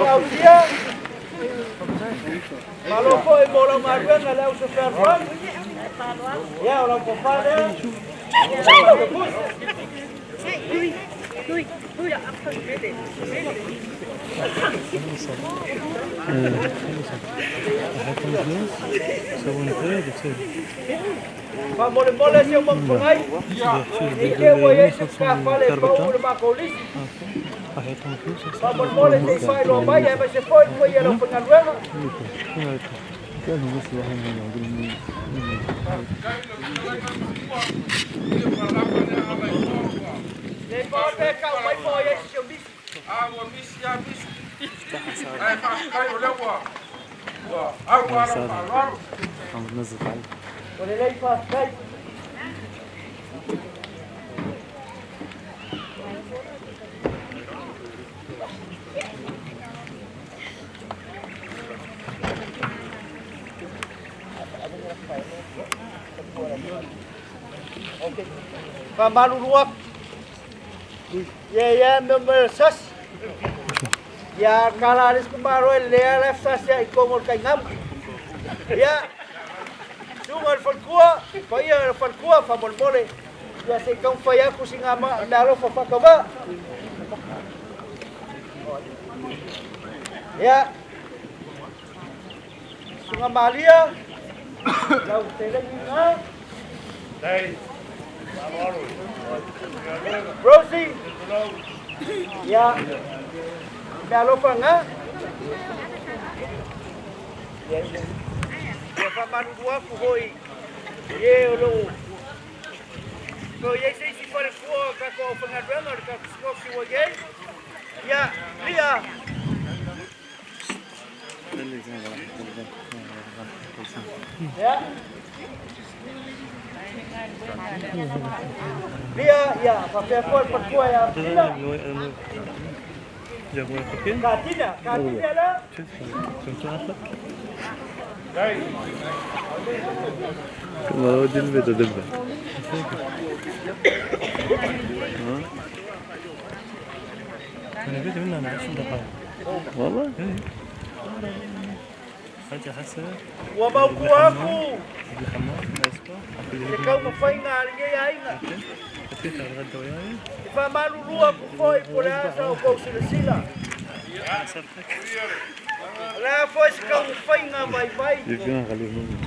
Speaker 3: Laut siya. Malo po ay bolang marwen na laut sa perwan. Ya, walang papala. Fa mole mole se mo ngai. Ni ke wo ye se ka fale pa u ma kolis. Fa mole mole se fa lo mai e se foi foi e lo fa luego. Le pa pe ka mai foi e se bis.
Speaker 2: Ah, o misi ya misi. Ai, kai o lewa. Ah,
Speaker 3: Olha aí, faz, vai. Ok. Malu luak. Ya, member sas. Ya, kalaris kemarin Leiala sas ya ikomol kaingam. Ya. Sungal falkua, paya falkua famol mole. Ya se kau paya ku singama naro fakaba. Ya. Sungamalia. Lau tele ninga.
Speaker 1: Đây.
Speaker 3: Rosie. Ya. Naro fanga. Ya. Ya pamanu dua ku hoi. Ye lo. Ko ye sei si fare fuo ka ko fangadwanga ka ko si wo ye. Ya, lia. Ya. Lia, ya, pakai fuo ya. Katina lah.
Speaker 5: والله دلبة دلبة أنا بيت منها أنا 10 دقائق والله حاجة حسنة
Speaker 3: وموقوعكم
Speaker 5: الحمام الأسبوع
Speaker 3: كم فينا عليه عينا
Speaker 5: أكيد على الغدا وياي
Speaker 3: فما لولوك فوي بولاسا وكوس السيلة لا فوش كم فينا باي باي
Speaker 5: يبقى غالي مني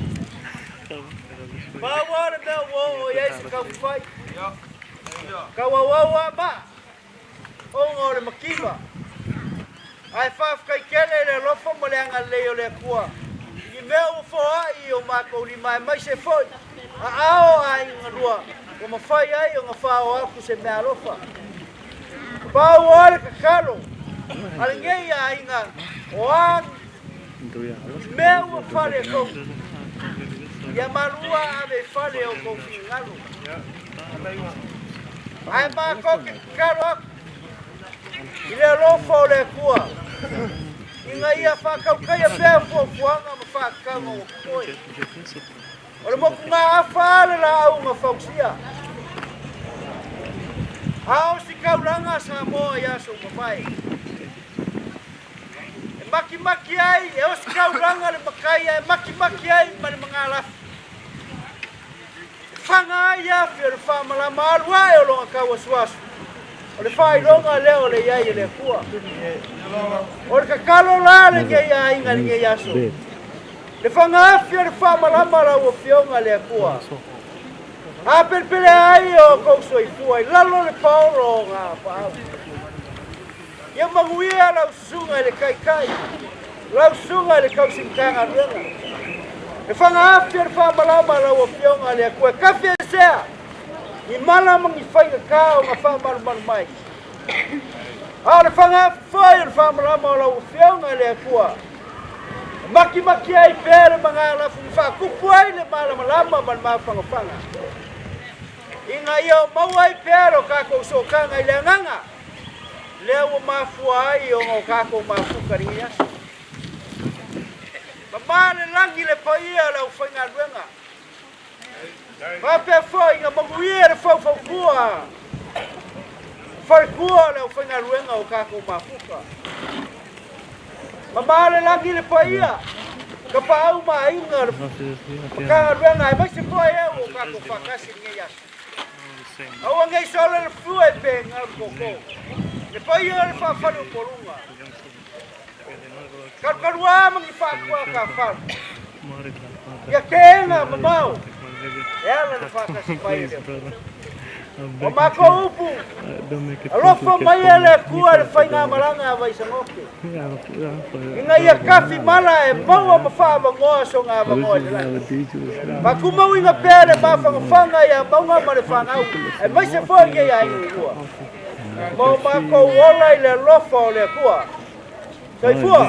Speaker 3: ما ورد وو يس كم فاي كواوا ما أو مكيبا ai fa kai kele le lofo mo le anga leo le kua I meu fo ai o ma ko li mai se foi a ao ai ngadua o ma fai ai o fa o aku se me alofa pa o ale ka kalo ale ngai ai nga o an meu fale ko ya malua ave fale o ko ngalo ai ma ko kalo ile lofo le kua inga ia whakaukai a pēr fuafuanga ma whakanga o koi. Ora moku ngā awhaare la au ngā whauksia. Hao si kauranga sa moa i aso mawhai. E maki ai, e o si kauranga le makai ai, maki ai ma le mga lafi. Whanga ai a whia re whamalama alua e o longa kaua suasu. O le whai longa leo le iai e le kua. O le kakalo la le ngai a inga le ngai aso. Le whangawhia le whamalama la ua whionga le kua. A perpere ai o kouso I fua I lalo le paoro o ngā whao. Ia manguia lau sunga le kai. Lau sunga le kausimkanga ruenga. Le whangawhia le whamalama la ua whionga le kua. Kawhia sea. I mala mangi whainga kao ngā whamarumaru mai. A le whanga whai le whamarama o lau whionga le kua. Maki ai pere mga lafu whakupu ai le malamalama man mawhangawhanga. Inga ia o mau ai pere o kako usokanga I le anganga. Lea ua mafua ai o ngau kako mafukari aso. Mamare langi le paia lau whainga ruenga. Pape fo inga manguia le whawhawkua. Whaikua lau whainga ruenga o kako mafuka. Mamare langi le paia. Ka pau ma inga. Ka ruenga e maise fo e o kako whakasi nge yasu. Awa ngai sole le fue pe ngal koko. Le pai le fa fa no polunga. Karua mangi fa kwa ka fa. Ya kenga mamau. Ela le fa ka spai. O mako upu. Alo fa mai ele kua le fa nga malanga Vaisagote. Inga ia kafi mala e mau ma fa ma ngoa so nga ma ngoa le. Ma kuma winga pele ma fa fanga ya mau ma le fa ngau. E mai se fo ia ia kua. Mo mako wola ile lofo le kua. Sai fua.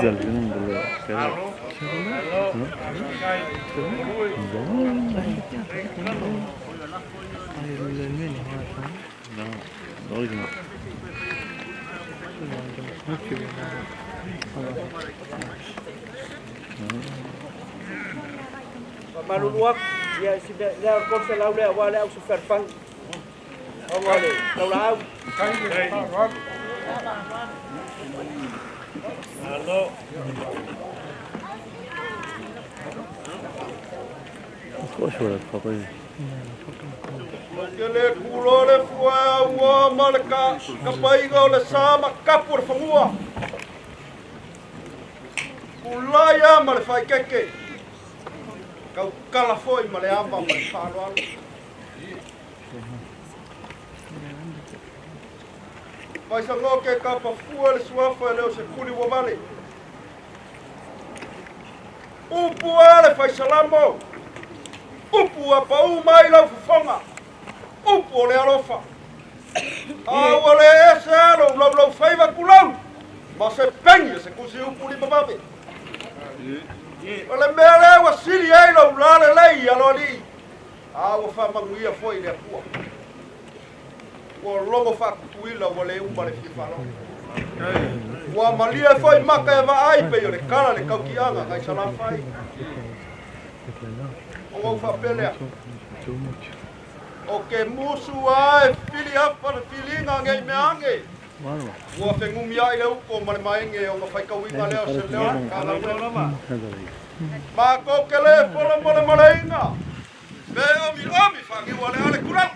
Speaker 3: Maluak ya sudah dah konsel lau dah awal lau superfang awal lau lau
Speaker 1: Halo. Makele kulo le fua wa malaka kapai go le sama kapur fangua. Kulaya mal fai keke. Kau kala foi male amba mal farual. Vaisagote kapa fua le suafa le se kuli wa male. Upu ale fai salamo. Upu apa umai lau fonga. Upu le alofa. Awale ese lau faiva kulau. Ma se pengi se kusi upu li bababe. Ole mele wa siri ai lau lale lei aloli. Awa fa manguia foi le kua. Wa longo fa kuila wale umba le fifalo. Wa malia foi maka e va ai pe yo le kala le kaukianga kai sala fai. O fa pelea. O ke musu ai fili apa le filinga ngai meange. Wa fengumi ai le uko male mainge o fai kauinga leo se leo kala lama. Ma ko kele polo mole maleinga. Be omi fa ki wale ale kurau.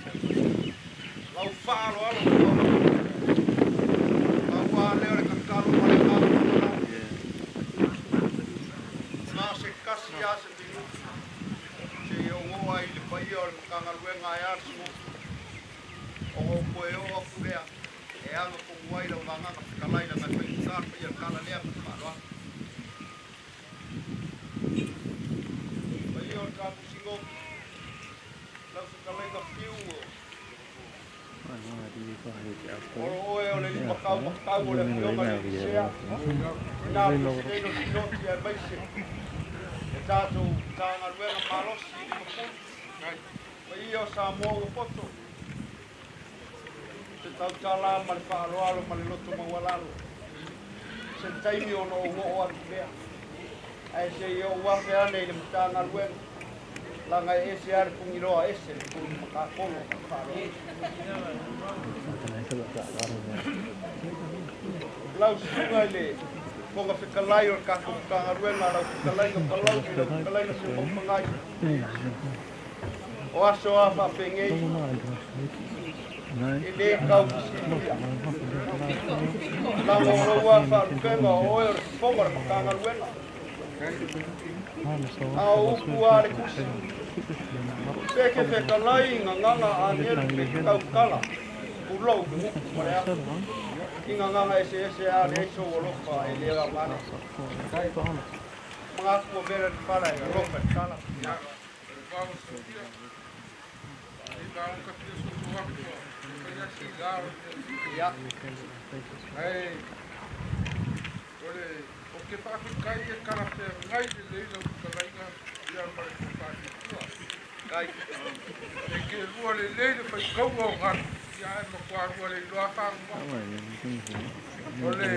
Speaker 1: Lau falo alo. Lau ale le kakalo male kalo. Na se kasi ya se ai le pai o kanga luenga ai asu o koe o kurea e anga ko wai la nganga ka lai la ngai sa ia kala lea pa lo pai o ka singo la ka lai ka fiu o e o le makau o le fiu ma le sea na no ti e bai se tato tanga luenga malosi di kopun io sa mo foto se tau tala mal fa alo mal loto mawalalo se taimi ono o atlea ai se io wa fe ane le tanga luenga la ngai ese ar pungiro ese ku ka kono fa alo lau sungale Ponga fikalai o ka ruenga lau fikalai o palau fikalai o se pompangai. O aso a fa pengei. Ele kau sisia. La mo wa fa penga o e ponga ka ruenga. Au kuare kusi. Peke fikalai nganga ane kau kala. Pulau ku marea. Inga nganga ese a le so lofa e le la mana. Mga ko vera para e lofa kala. Ya. Ya. Ai. Ole, o que fa kai e kala pe ngai le lo kalainga ya para fa. Kai. E que ruole le fa kau o ngar. Ya mo kwa ruole lo fa. Ole.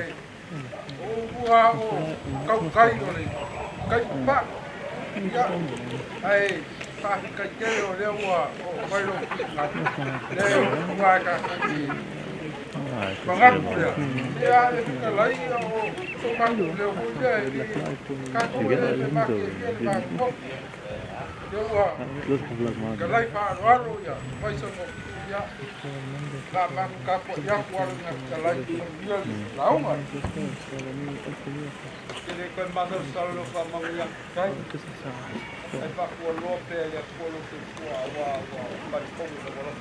Speaker 1: O bua o kau kai ole. Kai pa. Ya. Ai, fa kai ke o le wa o vai lo. Le wa ka. Pangat ya. Ya ka lai o so ma le o ya. Ka ko le ma ke. Yo wa. Ka lai fa ro ya. Vai so
Speaker 2: ya. Kapan kapok ya kuarnya kalai dia laungan. Jadi kan mother selalu kamang yang kai. Ai pak lope ya polo semua wa balik pun bola.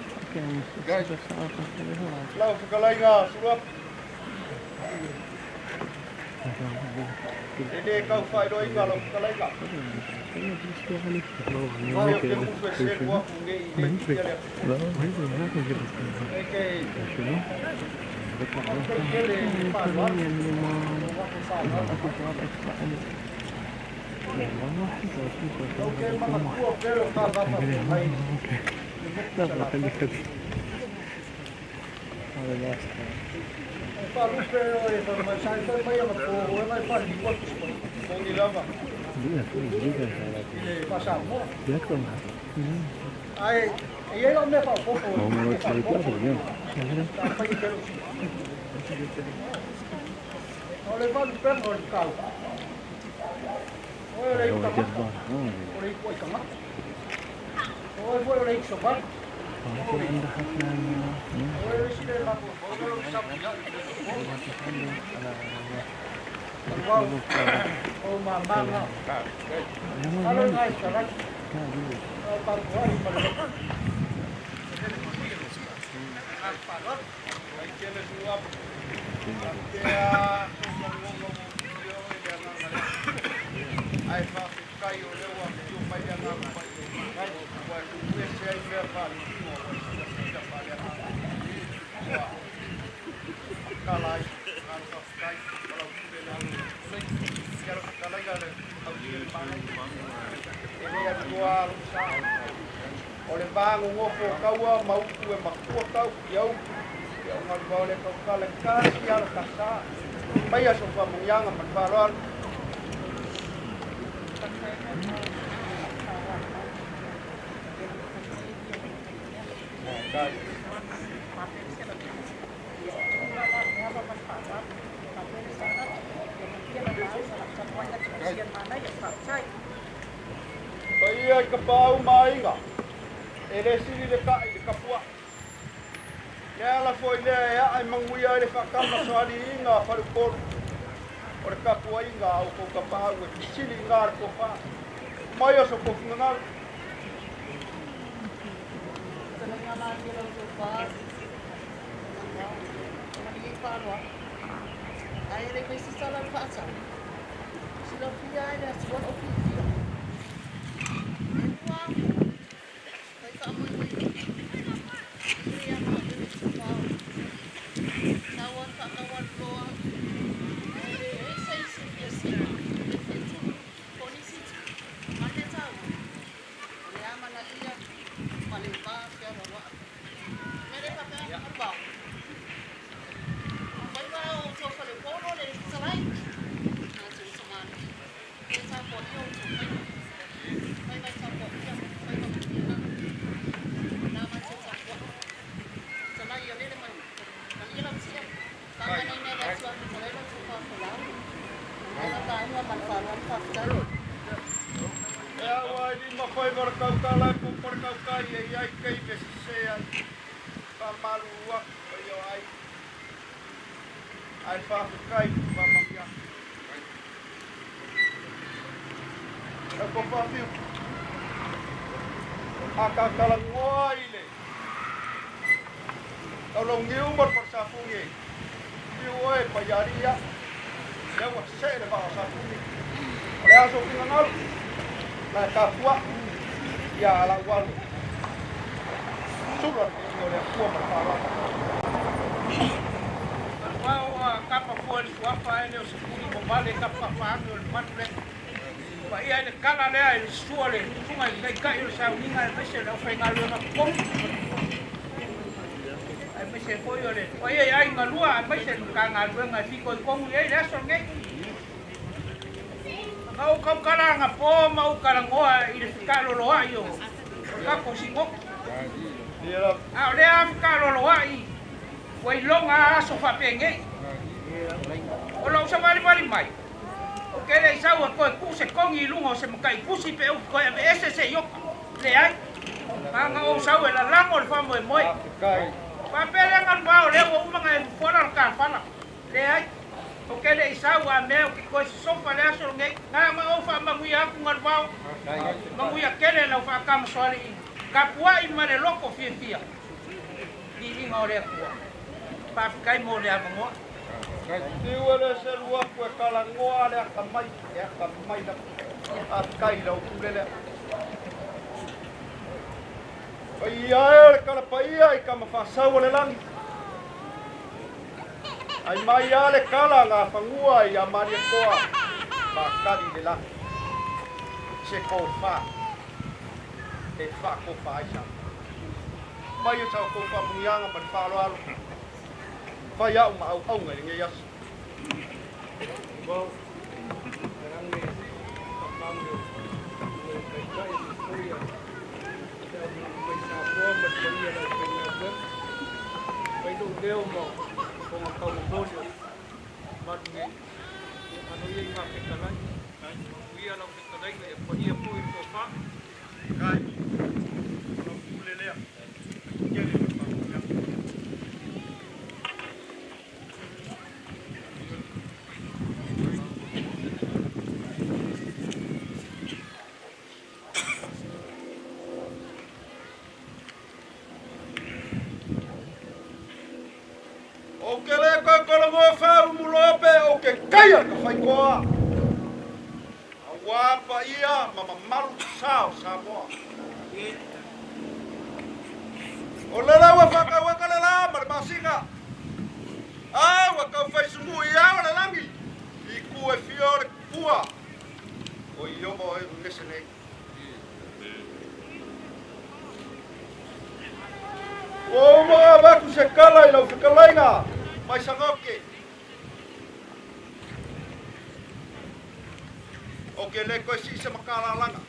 Speaker 2: Guys. Lau sekalai nga suap. Ini kau fai doi kalau sekalai nga. Oleh bangun ngopo kawa mau kue makua kau jauh yang boleh kau kalian kasih al kasa bayar semua mengyang menbalon Saya kebau mai enggak? Ele sini dekat kapua. Ya la foi ya ai manguia ele fakam masali inga farukor. Or kapua inga au ko kapau sini ngar ko fa. Mayo so ko ngar.
Speaker 7: Ai ele vai se instalar no passado. Se não fizer, ele é só oficial.
Speaker 1: Akakalang waile. Kalau ngiu mat persapungi. Diuai payaria. Ya wase le ba sapungi. Oleh aso kingal. La kapua. Ya la wal. Surat ini oleh kuah perkara. Kalau kapa kuah apa ini sepuluh kembali kapa panggil matre. Ba ia le kala le ai suole sunga le kai le sa ninga le se le fa ngalu na kom ai me se foi ole o ia ai ngalua ai se ka ngalu nga si ko kom le le so nge ngau kam kala nga po mau kala ngoa i le ka lo lo ai yo ka ko si ko a le am ka lo lo ai foi longa so fa penge o lo sa mali mai Kere isau ko ku se kongi lungo se makai kusi pe ko ese se yo le ai
Speaker 3: Nga o sau e la lango le whamoe moe. Papere ngan wao leo o umanga e fora al kawhana. Le ai. O kele isau a mea o ki koe sofa le aso ngei. Nga ma o wha mangui aku ngan wao. Mangui a kele lau wha kama soale i. Kapua i mare loko fia fia. Di inga o lea kua. Papikai mo lea mangoa.
Speaker 2: Tiwa le se lua kue kala ngoa le akamai na papikai lau kulele. Paia le kala paia i kama whasau le langi. Ai mai ale kala ngā whangua i a maria koa pakari le langi. Se ko wha. E wha ko wha aisa. Mai o tau ko wha munianga ma le whaalo alo. Whai au ma au au ngai ngai asu.
Speaker 8: Well, rangi kapangu kai kai historia. Mas podia lá pegar vai do deu mal com a calma boa mas que a não ia na que calai ia na que calai e podia pôr o sofá cai não pulele
Speaker 2: Kaya ka fai koa. Awa pa ia mama malu sao Samoa. O lera wa whaka waka le la ma le masinga. Wa ka fai sumu ia o le langi. I ku e fiore kua. O iomo e ngesene. O ma baku se kala i lau whikalainga. Vaisagote. O ke le koe si se makala langa.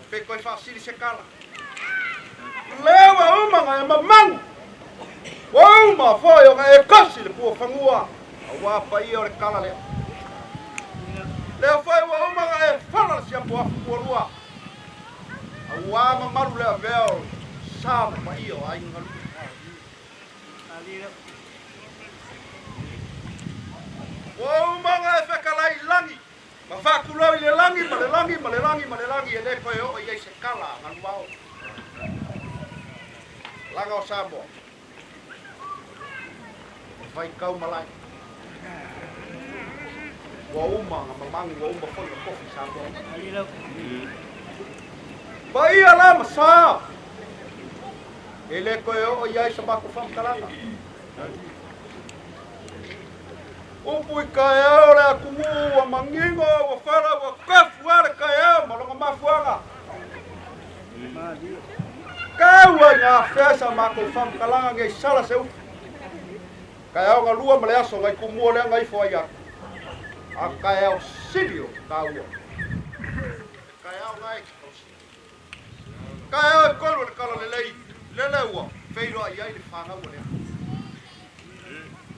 Speaker 2: Pe koe whaasiri se kala. Lewa umanga e mamangu. Wa uma foi o e kasi le pua whangua. A wapa ia o le kala lea. Lea foi wa umanga e whala si a pua pua lua. A wama maru lea veo. Sama ma ia o a inga lua. Wa umanga e whakalai langi. Ma whakulau i le langi, ma le langi, ma le langi, ma le langi, e le koe o iei se kala, nganu wao. Langa o Samoa. Whai kau malai. Wa uma, nga mamangi, wa uma whai na kofi Samoa. Pa ia la masa. E le koe o iei se mako whamkalanga. Upui kai au le akumu wa mangingo wa whara wa kafu ara kai au malonga mafuanga. Kaua ngā whesa mako whamkalanga ngai sala se upu. Kai au ngā lua male aso ngai kumua lea ngai fwai aku. A kai au sirio kaua. Kai au ngai kai au e kolu le kala lelei. Lele ua. Feiro a iai le whanau lea.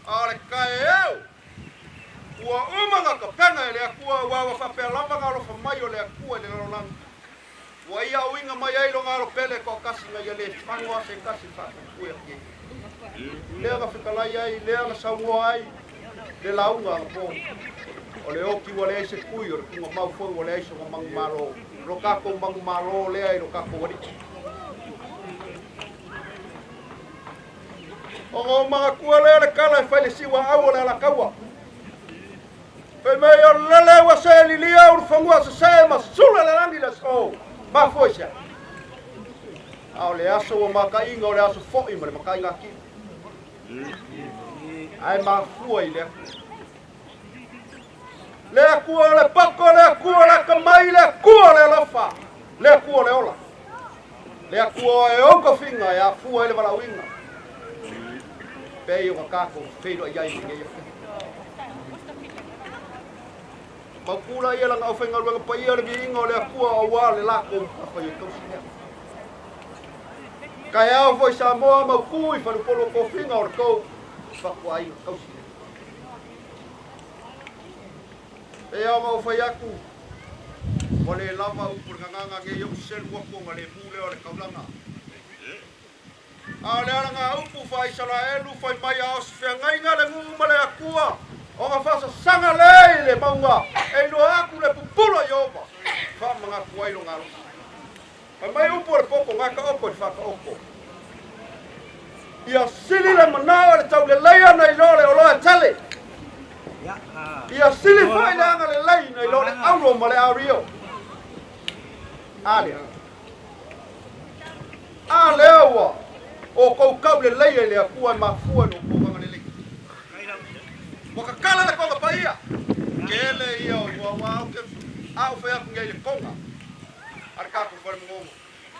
Speaker 2: A le kai au. Ua umanga ka pena e lea kua wawa whapea lama ngaro whamai o lea kua e le rolangi. Ua ia uinga mai eiro ngaro pele ko kasi ngai e le whanua se kasi whakakua ki. Lea nga whikalai ai, lea nga saungoa ai, le launga nga po. O le oki wa le eise kui o le kunga mau fwoi wa le eise wa mangu malo. Rokako mangu malo lea i rokako wariki. O ngā mga kua lea le kala e whaile siwa au o le ala kaua. Pe me o lele wa se lilia o whangua se ma sula le langi le so. Ma foisa. Au le aso o maka inga o le aso fo'i ma le maka inga ki. Ai ma fua i le. Le kua le pako, le kua le kamai, le kua le lofa. Le kua le ola. Le kua e oka finga e a fua ele wala winga. Pe i o kako feiro i ai nge i Makula ia lang au whainga ruanga pa ia le inga o le akua o wā le lako a whai e kausi nea. Kai au foi Samoa mau kui whanupolo ko whinga o le kou whakua inga kausi nea. E au mau whai aku O le lava upu nganga nge yo sel wa ko ngale mule o le kaulanga. A le alanga upu fai sala elu fai mai a os ngai ngale ngu male akua. O nga fasa sanga le maunga. E no aku le pupulo yoba. Fa mga kuai lo ngalo. Mai upu le poko ngaka oko fa ka oko. Ia sili le manao le tau le leia nei lole o loa tale. Ia sili fai le anga le lei nei lole aulo ma le aurio. Ale. Ale awa. O kou kau le leia le akua mafua no kou le lei. Waka kala le konga pa ia. Kele ia o wawau ke au fai aku ngai le konga. Arka ku fai mongo.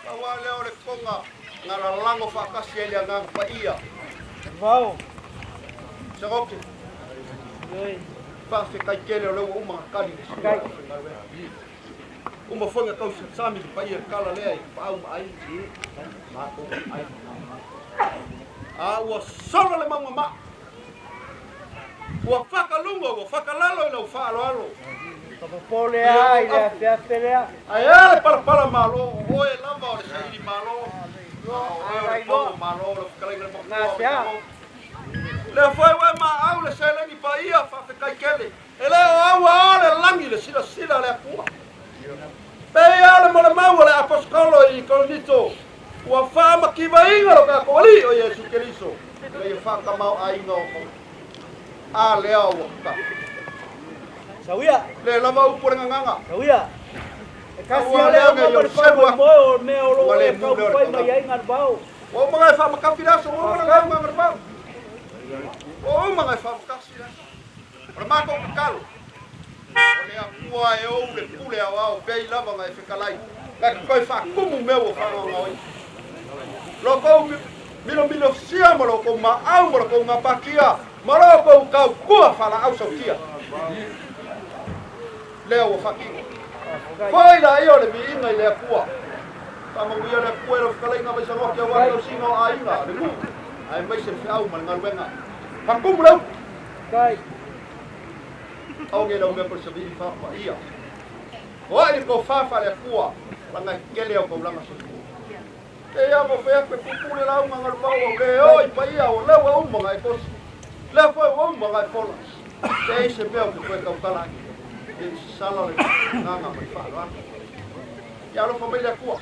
Speaker 2: Kawa leo le konga. Ngara lango whakasi ele a nganga pa ia.
Speaker 3: Vau.
Speaker 2: Sagoke. Whawhi kai kele o lewa uma kari. Uma whanga kau sami pa ia kala lea i pa au ai. Mako ai. A ua solo le maunga ma. Ua whakalunga, ua whakalalo i lau whaaloalo.
Speaker 3: Kapapole ai, lea pea pelea.
Speaker 2: Ai ale pala malo, oe lava o le sairi malo. Le foi we ma au le sele ni pa ia fa fe kai kele. Ele au ale langi le sila le apua. Pe ale mo le mau le apostolo I kolito. Ua fa ma ki va inga lo ka ko li o Yesu Kristo. Le fa ka mau ai no. A le au ka.
Speaker 3: Sawia.
Speaker 2: Le lava u por nganga.
Speaker 3: Sawia. Kasi ale mo por fa mo me o lo le kau pai mai ai ngar bau.
Speaker 2: O mga fa makafira so o mga ngar bau. O mga fa makafira. Para mako kalo. O le apua e o le pule ao pei lava ngai fikalai. La koi fa kumu meu fa ngoi. Lo ko milo sia mo lo ko ma au mo lo ko ngapakia. Mo lo ko kau kua fa la au sautia. Leo fa ki. Foi la io le vi inga le apua. Tama uia le apua lo fikalai nga Vaisagote wa lo singo ainga. Le mu. Ai mai se fiau mal ngaruenga. Ha kumu lau.
Speaker 3: Kai.
Speaker 2: Au nge lau me por se vi fa pa ia. O ai ko fa le apua. Langa kele o ko langa so. E ia mo fe pe pupule lau nga ngal pau o le oi pa ia o le wa umma ngai kos. Le foi o umma ngai pola. Se meu que foi kautala. Sala le nganga mai fa lo. Ya lo familia kua.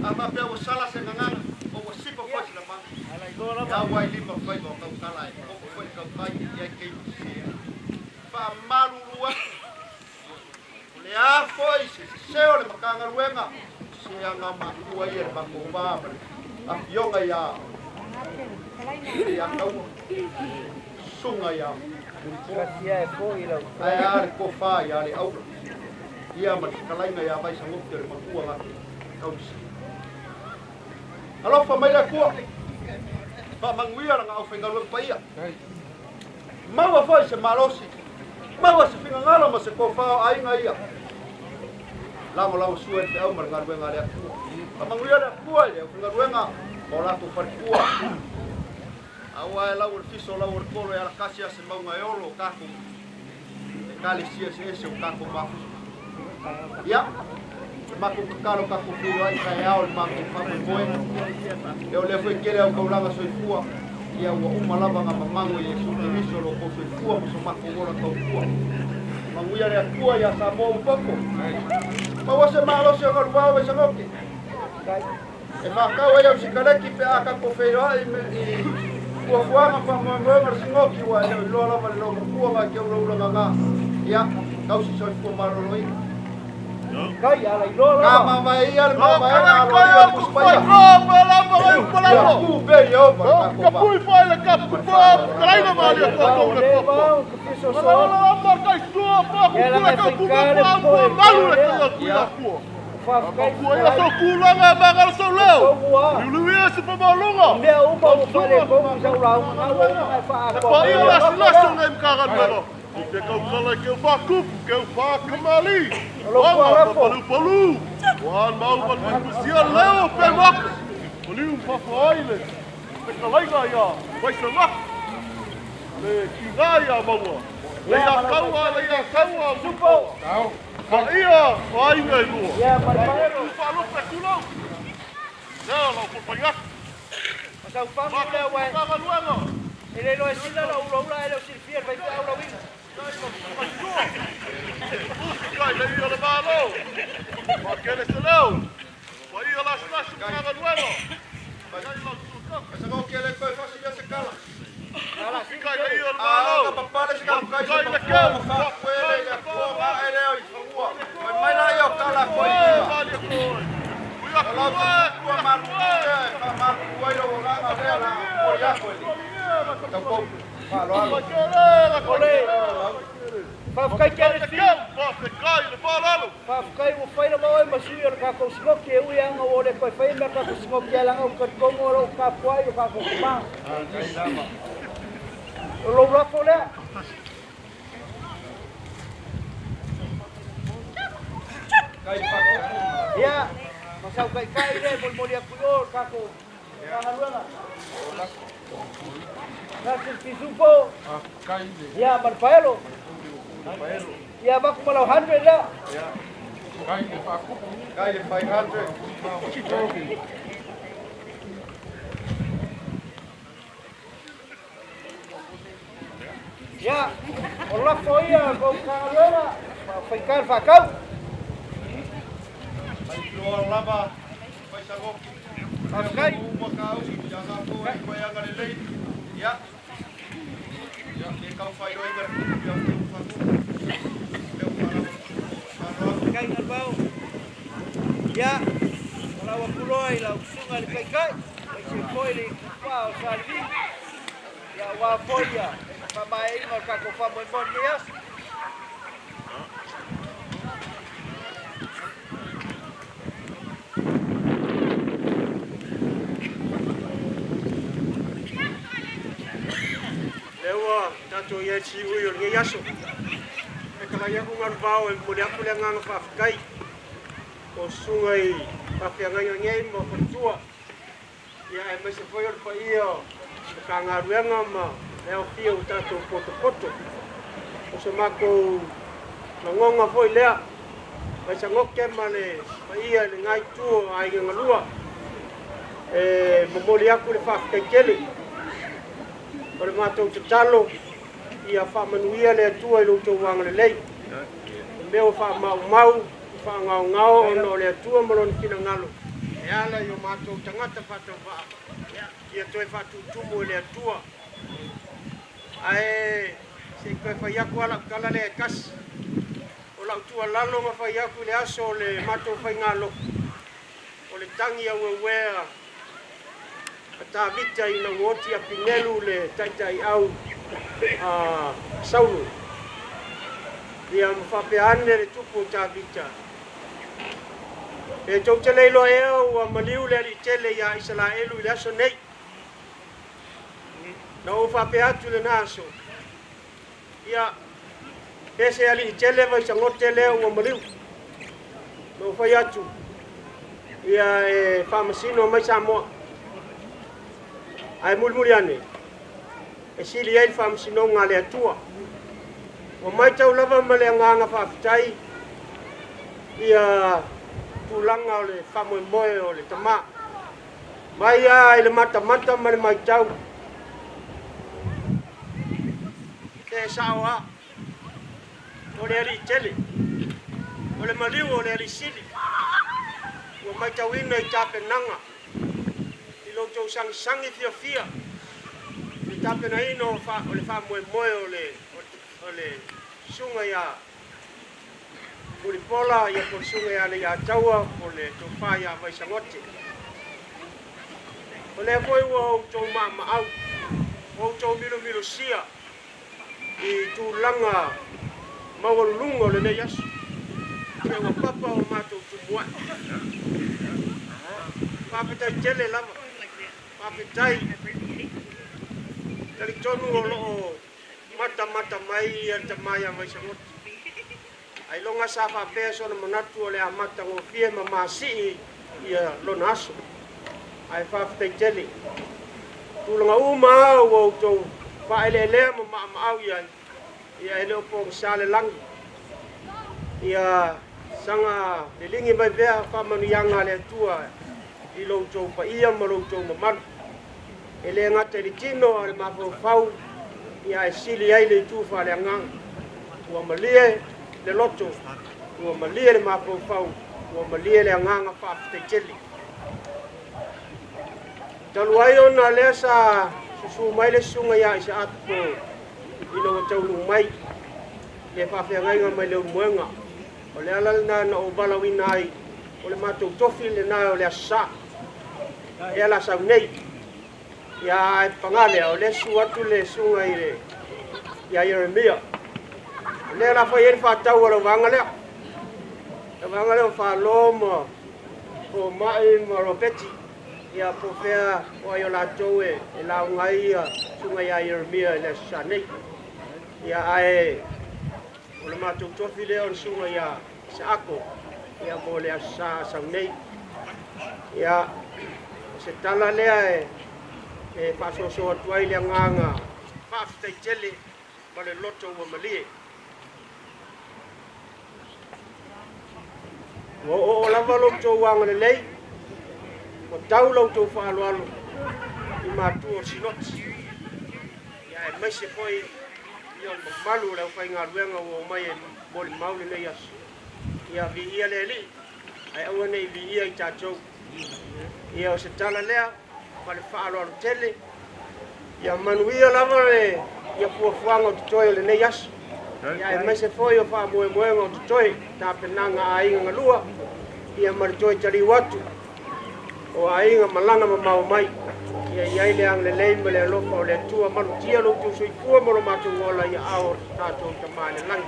Speaker 2: Ama pe o sala se nganga o sipo foi la ma. Ya wai lima foi ko kautala. O foi kautai ya ke fa malu lua. Le a foi se o le makanga luenga. Se anga ma kua ia ma ko ba. A yonga ya. Ya kau. Sunga ya.
Speaker 3: Gracia e foi lau.
Speaker 2: Ai are ko fa ia le au. Ia ma kalainga ia Vaisagote le makua nga. Kausi. Alo fa mai la kua. Fa manguia nga au fenga lu pa ia. Maua foi se malosi. Maua se finga ngala ma se ko fa ai nga ia. Lamo sua te au mar ngaruenga le kua. Fa manguia le kua le fenga ruenga. Ola tu far kua. Awa la ur fiso la ur polo ya kasia se maunga eolo kako. E kali sia se o kako mafu. Ya. Mako kakalo kako fio ai kai ao mako famu moena. E o le foi kele au kaulanga soifua. Ia ua uma lava nga mamango Yesu Kristo lo ko soifua mo so mako ora kau kua. Manguia le kua ya sa mo upoko. Ma wase malo se ngorwa Vaisagote. E makau ia usikaleki pe aka ko fio ai Kua fuanga pa mwangonga singoki wa Leuala Vaisagote kuanga ke ura nga ya kausi soi fu maroloi
Speaker 3: Kai ala ilola
Speaker 2: kama vai al mama ana lo puspaya ku be yo ba ka pui fa le ka pu kai na mali ko to le ko
Speaker 3: Piso so
Speaker 2: ma kai sua pa ku ka pu malu le ka ku Kua ia so kulanga magal so leo. Luia se pa malunga.
Speaker 3: Mea upa mo fale ko mo sa ura nga wa fa ko.
Speaker 2: Pa ia la so ngai mkaga mero. Ke kau kala ke fa kup ke fa kamali. Palu. Wan mau pa kusia leo pe mak. Poli pa faile. Pe kalaiga ia. Vaisagote. Le kigaya maua. Le ia kaua supo.
Speaker 1: Ia, ai ngai lua.
Speaker 3: Ia, Marpaelo.
Speaker 1: Whalope kulau. Leo, lau kupaiak.
Speaker 3: Masau whangu lea wai.
Speaker 1: Kaka luenga.
Speaker 3: Ele no e sila la ula ele o sirfia vai te aula wina.
Speaker 1: Kai le ia le malo. Ma kele se leo. Wa ia la slash kaka luenga. Kai la suka.
Speaker 2: Esa ko kele ko fasi ya se kala.
Speaker 1: Kai le ia le malo.
Speaker 2: Ah, papá se kala kai.
Speaker 1: Kai le keu.
Speaker 2: Puede ya ko ma ele o fua. Mai la yo kala ko.
Speaker 1: Vale ko. Uia
Speaker 2: Kalau tu amar kuai lo la la la ko ya ko. Tampo. Falo alo.
Speaker 3: Ole. Whawhkai kere whiu.
Speaker 1: Whawhkai le whalalo.
Speaker 3: Whawhkai o whaira mau e masui o kako singoki e ui anga o le koe whai mea kako singoki alanga o katkongo o ka puai o kako kumā. O lo rafo lea. Ia, masau kai kai le molmoli a kuior kako kangaluanga. Nasil pisupo. Ia, Marpaelo. Ia, baku malau 100 lea.
Speaker 2: Kai le 500.
Speaker 3: Ya, o rafo ia ko kangaluanga. Whaikai whakau.
Speaker 2: Luar lava. Vaisagote.
Speaker 3: Whawhkai.
Speaker 2: Makau jangan ko ai ko yang ale lei. Ya. Ya, le kau fai roi ber. Ya,
Speaker 3: Kai ngarbau. Ya, kalau aku loi lau sungai le kai kai. Ese foi le pau salvi. Ya wa foi ya. Pamai ngor ka ko fa moi mon ya. Lewa tato ya chi uyo le yaso. E kala ya ku ngarbau e mo ya ku le ngang fa kai. O sungai pafianganyo ngai mo fatua ya e mai se foi o paio ka ngaruenga ma leo fio tato poto o se mako ngonga foi lea mai se ngoke male paia le ngai tu ai ngalua e momoli aku le fa kele o le mato talo ia fa manuia le tu ai lo tu wang le lei meo fa mau ngao no le tua malon kina ngalo e ala yo mato tangata fato va ia toi fatu tumo le tua ai se ko fa ya ko ala kala le kas o la tua lalo ma fa ya ku le aso le mato fa ngalo o le tangi a wea ata vita ina ngoti a pinelu le tai au a saulu ia fa pe ane le tupu ta vita e tau tele lo e o maliu le ali tele ya Israelu le aso nei no fa pe atu le naso ia ese ali tele Vaisagote le o maliu no fa atu ia e fa masino mai samo ai mulmuliane e sili ai fa masino ngale atua o mai tau lava male nganga fa fitai ia tulanga o le whamoe o le tama. Mai ai le mata male mai tau. Te sawa. O le ali tele. O le maliu o le ali sili. O mai tau ina i tape nanga. I lo tau sangi fia. I tape na ino o le whamoe o le sunga ia. Mulipola ia por sunga ia Leiataua o le tofa ia Vaisagote. O le foi o tau maau, o tau milo sia i tūlanga mawalunga o le nei asu. Ke ua papa o mātou tumua. Papetai tele lava, papetai. Tali tonu o loo mata mai ia tamai a Vaisagote. Ai longa sa fa peso na manatu o le amata ngo fie ma masi ia lona aso. Ai fa ftai tele. Tulanga uma o to fa ele ma au ia ele o po sale langi. ia sanga le lingi mai vea whamanu le tua I loutou pa ia ma loutou mamanu. E le ngata li tino a le mawhau ia e sili ai le tuwha le angang. Ua malie le loto, ua malie le mawhau, ua malie le anganga whafte teli. Talu ai ona lea sa susu mai le sunga ia isa atu ino wa taunu mai. Le whawhiangainga mai le umuenga. O le alalina na o balawina ai. O le matou tofi le nai o le asa. E ala sau nei. Ia e pangale o le su atu le sunga i le. Ia Yeremia. Le ala whai eri whatau ala wanga lea. Le wanga lea o whaloma. O mai ma ropeti. Ia po whea o ai o la toue. E lau ngai ia sunga ia Yeremia le sa nei. Ia ae. O le matou tofi lea o sunga ia sa ako. Ia mo le asa sau nei. Ia se tala lea e whasoso atuai le nganga whaftai tele ma le loto ua malie. O lava loutou wanga le lei, o tau loutou whaaloalo I mātua o sinoti. Ia e maise foi I o malu leo whai ngā ruenga o mai e moli maule nei asu. Ia vi ia le li, ai aua nei vi ia I tātou. Ia o se tala lea, ma le whaaloalo tele, ia manuia lava le, ia fuafuanga o tutoe le nei asu. Ia e maise foi o wha moe moenga o tutoe, tā penanga a inga ngalua, ia maritoe tari watu, o a inga malanga ma mau mai. Ia iai le ang le leima le alofa o le tua manu tia lo tu sui fua moro matu ngola ia ao tātou tamane langi.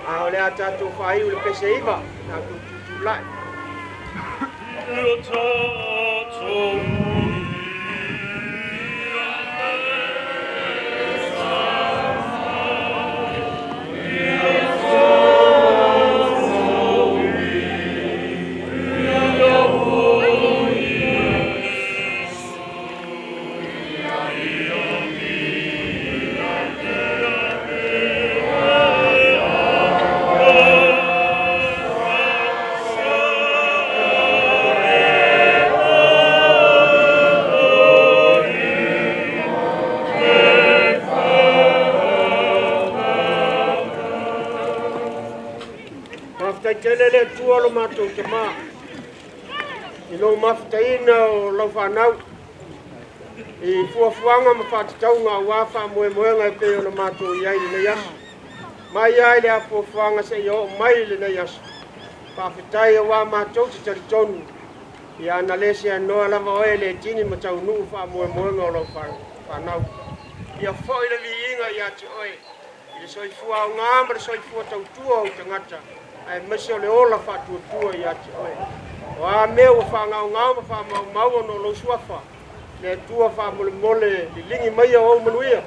Speaker 3: A o le a tātou whaiu le pese iwa, tātou tutu lai. Tele tua lo matou te mā. I lo mafutaina o lau whanau. I fuafuanga ma whatatau ngā wāwha moe moenga e peo lo matou I ai le yasu. Mai ai le a fuafuanga se I o mai le nei yasu. Whawhitai o wā matou te taritonu. I ana lese anoa lava oe le tini ma tau nuu wha moe moenga o lau whanau. Ia whoi le vi inga I ati oe. I le soifua o ngā ma le soifua tau tua o tangata. Ai masio le ola whatuatua I ati oe. O a mea ua whangau ngau ma whamau maua no lo suafa. Le tua whamole mole li lingi mai o manuia.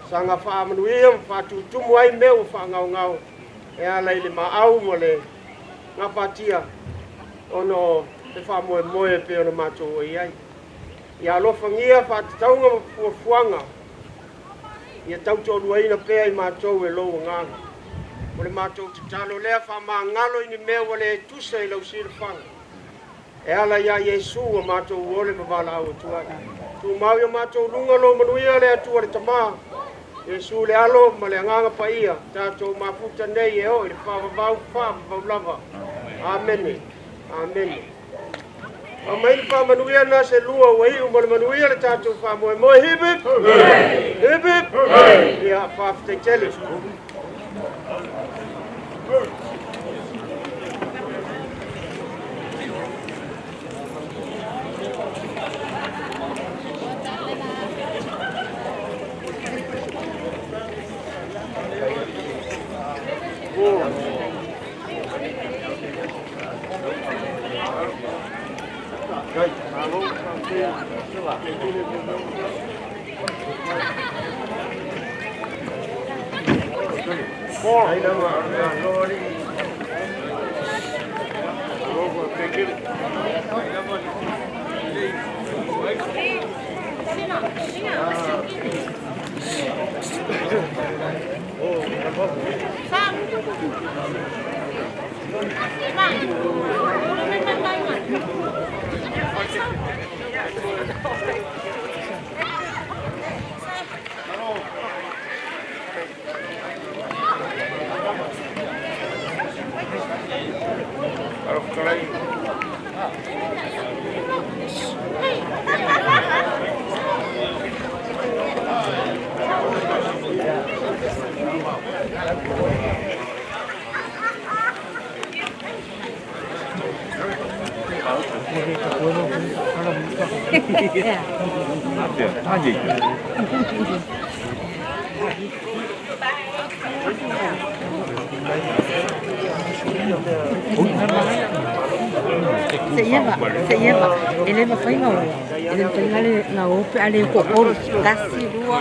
Speaker 3: Sanga whamanuia ma whatutumu ai mea ua whangau ngau. E ala I le maau mo le ngapatia. Ono le whamoe moe pe ono matou I ai. Ia alofa ngia whatataunga ma fuafuanga. Ia tautolua ina pea I matou e lou nganga. O le matou te talo lea whamangalo ini mea wale e tusa I lau sirifanga. E ala ia Yesu o matou ole ma wala au Etuati. Tu mau ia matou lunga lo manuia le atua le tamā. Yesu le alo ma le anganga pa ia. Tātou mafuta nei e o I le whawavau lava. Amene. Amene. A mai whamanuia na se lua wa iu ma le manuia le tātou whamoe moe hibip. Hibip. Ia whafte tele.
Speaker 9: Se lleva, ele me fai ngau, ele me fai ngau pe ale kokoro, kasi rua.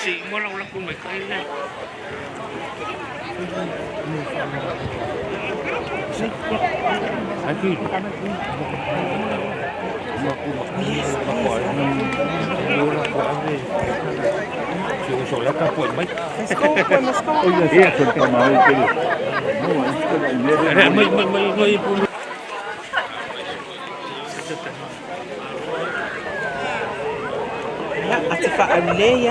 Speaker 8: Sí, bueno, la come cae. Aquí.
Speaker 9: At saka ang Leia